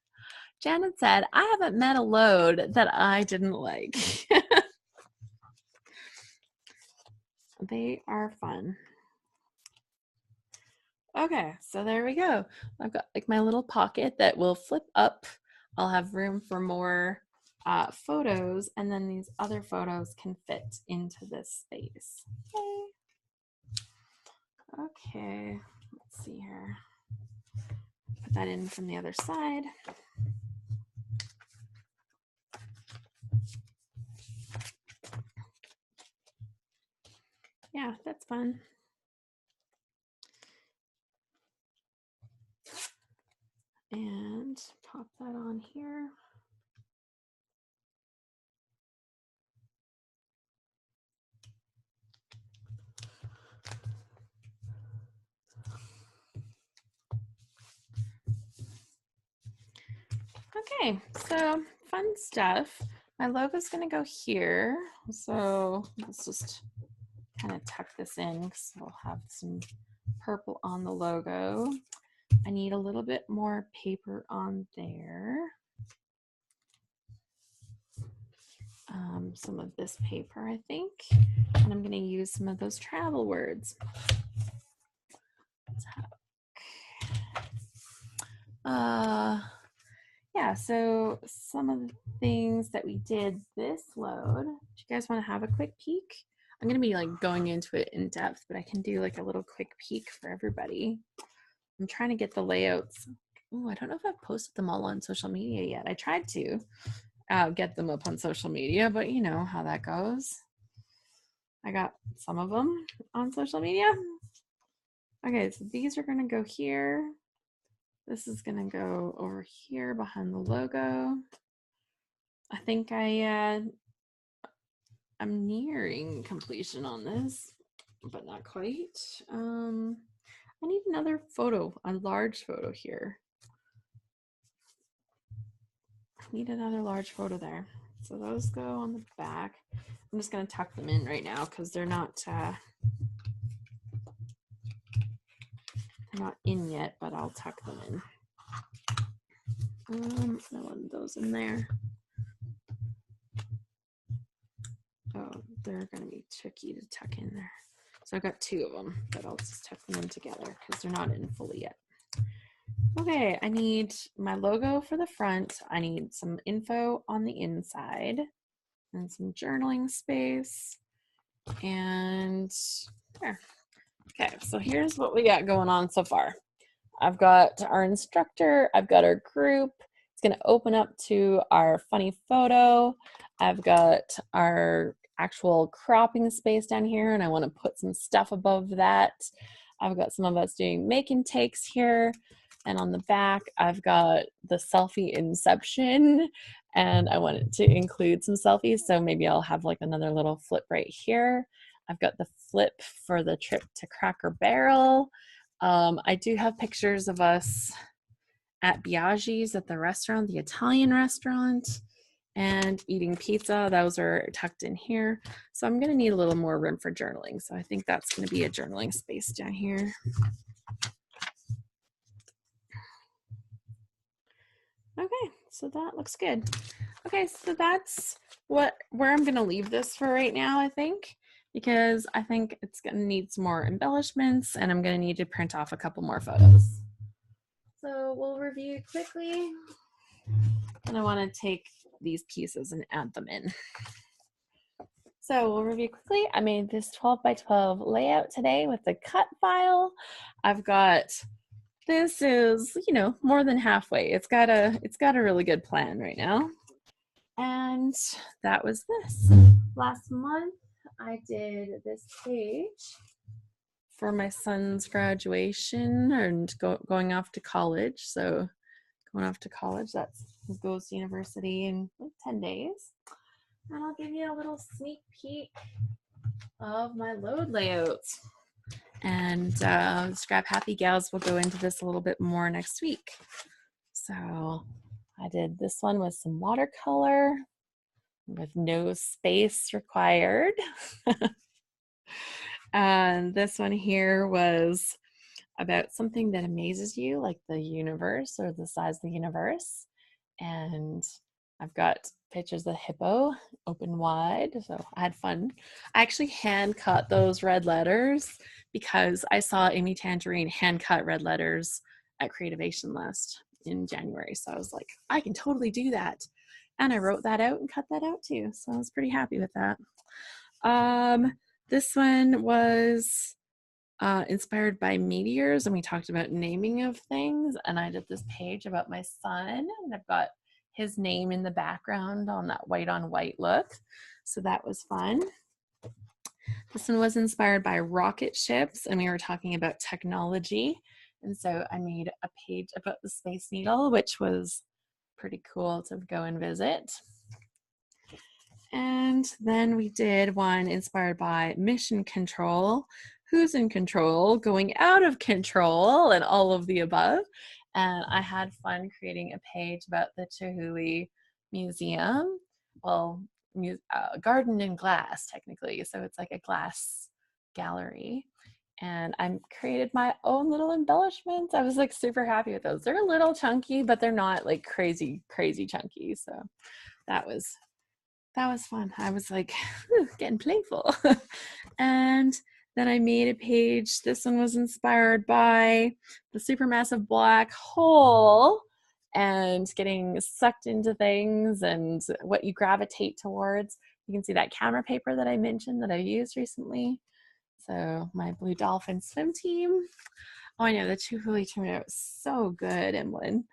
Janet said, I haven't met a load that I didn't like. They are fun. Okay, so there we go. I've got like my little pocket that will flip up. I'll have room for more photos, and then these other photos can fit into this space. Yay. Okay, let's see here. Put that in from the other side. Yeah, that's fun. And pop that on here. Okay, so fun stuff. My logo's gonna go here. So let's just kind of tuck this in because we'll have some purple on the logo. I need a little bit more paper on there. Some of this paper, I think. And I'm gonna use some of those travel words. Yeah, so some of the things that we did this load, do you guys want to have a quick peek? I'm going to be like going into it in depth, but I can do like a little quick peek for everybody. I'm trying to get the layouts. Oh, I don't know if I've posted them all on social media yet. I tried to get them up on social media, but you know how that goes. I got some of them on social media. Okay, so these are going to go here. This is going to go over here behind the logo. I think I'm nearing completion on this, but not quite. I need another photo, a large photo here. I need another large photo there. So those go on the back. I'm just going to tuck them in right now because they're not in yet, but I'll tuck them in. I want those in there. Oh, they're going to be tricky to tuck in there. So I've got two of them, but I'll just tuck them in together because they're not in fully yet. Okay, I need my logo for the front. I need some info on the inside and some journaling space. And there. Okay, so here's what we got going on so far. I've got our instructor, I've got our group. It's going to open up to our funny photo. I've got our actual cropping space down here, and I want to put some stuff above that. I've got some of us doing make and takes here, and on the back I've got the selfie inception, and I wanted to include some selfies, so maybe I'll have like another little flip right here. I've got the flip for the trip to Cracker Barrel. I do have pictures of us at Biaggi's at the restaurant, the Italian restaurant, and eating pizza. Those are tucked in here. So I'm gonna need a little more room for journaling. So I think that's gonna be a journaling space down here. Okay, so that looks good. Okay, so that's where I'm gonna leave this for right now, I think, because I think it's gonna need some more embellishments and I'm gonna need to print off a couple more photos. So we'll review quickly. And I wanna take these pieces and add them in. So we'll review quickly. I made this 12 by 12 layout today with the cut file. I've got, this is, you know, more than halfway. It's got a really good plan right now. And that was this. Last month, I did this page for my son's graduation and going off to college. So going off to college, he goes to university in like 10 days. And I'll give you a little sneak peek of my load layouts. And ScrapHappy gals will go into this a little bit more next week. So I did this one with some watercolor with no space required. And this one here was about something that amazes you, like the universe or the size of the universe. And I've got pictures of the hippo open wide, so I had fun. I actually hand cut those red letters because I saw Amy Tangerine hand cut red letters at Creativation last in January. So I was like, I can totally do that. And I wrote that out and cut that out too. So I was pretty happy with that. This one was inspired by meteors, and we talked about naming of things. And I did this page about my son, and I've got his name in the background on that white on white look. So that was fun. This one was inspired by rocket ships, and we were talking about technology. And so I made a page about the Space Needle, which was pretty cool to go and visit. And then we did one inspired by mission control, who's in control, going out of control, and all of the above. and I had fun creating a page about the Chihuly Museum. Well, garden in glass, technically. So it's like a glass gallery. And I created my own little embellishments. I was like super happy with those. They're a little chunky, but they're not like crazy, crazy chunky. So that was fun. I was like getting playful. And then I made a page. This one was inspired by the supermassive black hole and getting sucked into things and what you gravitate towards. You can see that camera paper that I mentioned that I used recently. So my Blue Dolphin swim team. Oh, I know, the Chihuly turned out so good, Emlyn.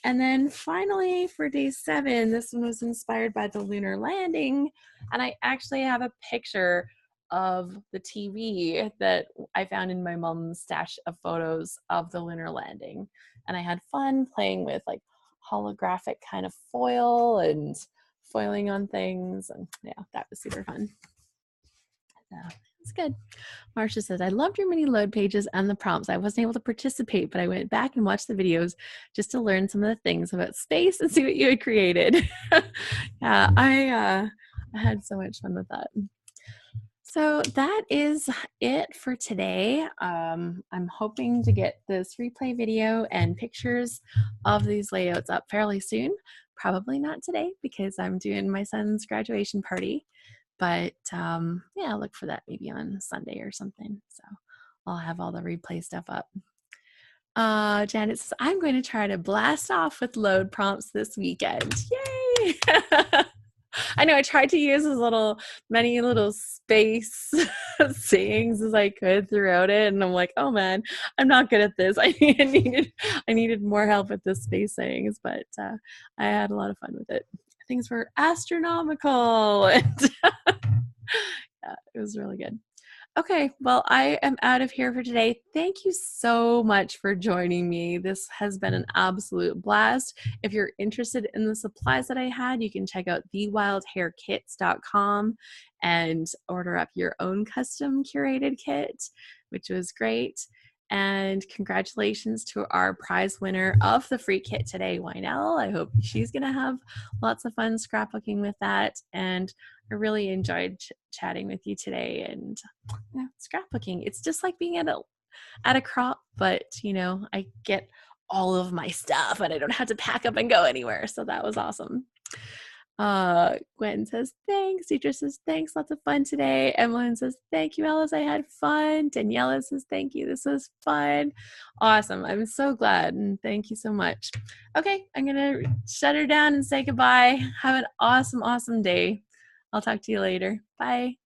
And then finally for day 7, this one was inspired by the lunar landing. And I actually have a picture of the TV that I found in my mom's stash of photos of the lunar landing. And I had fun playing with like holographic kind of foil and foiling on things. And yeah, that was super fun. So it's good. Marcia says, I loved your mini load pages and the prompts. I wasn't able to participate, but I went back and watched the videos just to learn some of the things about space and see what you had created. Yeah, I had so much fun with that. So that is it for today. I'm hoping to get this replay video and pictures of these layouts up fairly soon. Probably not today because I'm doing my son's graduation party. But yeah, look for that maybe on Sunday or something. So I'll have all the replay stuff up. Janet says, I'm going to try to blast off with load prompts this weekend. Yay! I know I tried to use as many little space sayings as I could throughout it. And I'm like, oh man, I'm not good at this. I needed more help with the space sayings, but I had a lot of fun with it. Things were astronomical. And yeah, it was really good. Okay, well, I am out of here for today. Thank you so much for joining me. This has been an absolute blast. If you're interested in the supplies that I had, you can check out thewildhairkits.com and order up your own custom curated kit, which was great. And congratulations to our prize winner of the free kit today, Wynell. I hope she's going to have lots of fun scrapbooking with that. And I really enjoyed chatting with you today. And you know, scrapbooking, it's just like being at a crop, but you know, I get all of my stuff and I don't have to pack up and go anywhere. So that was awesome. Gwen says thanks. Deidre says thanks, lots of fun today. Emmeline says thank you, Alice, I had fun. Daniela says thank you, this was fun. Awesome, I'm so glad, and thank you so much. Okay, I'm gonna shut her down and say goodbye. Have an awesome day. I'll talk to you later. Bye.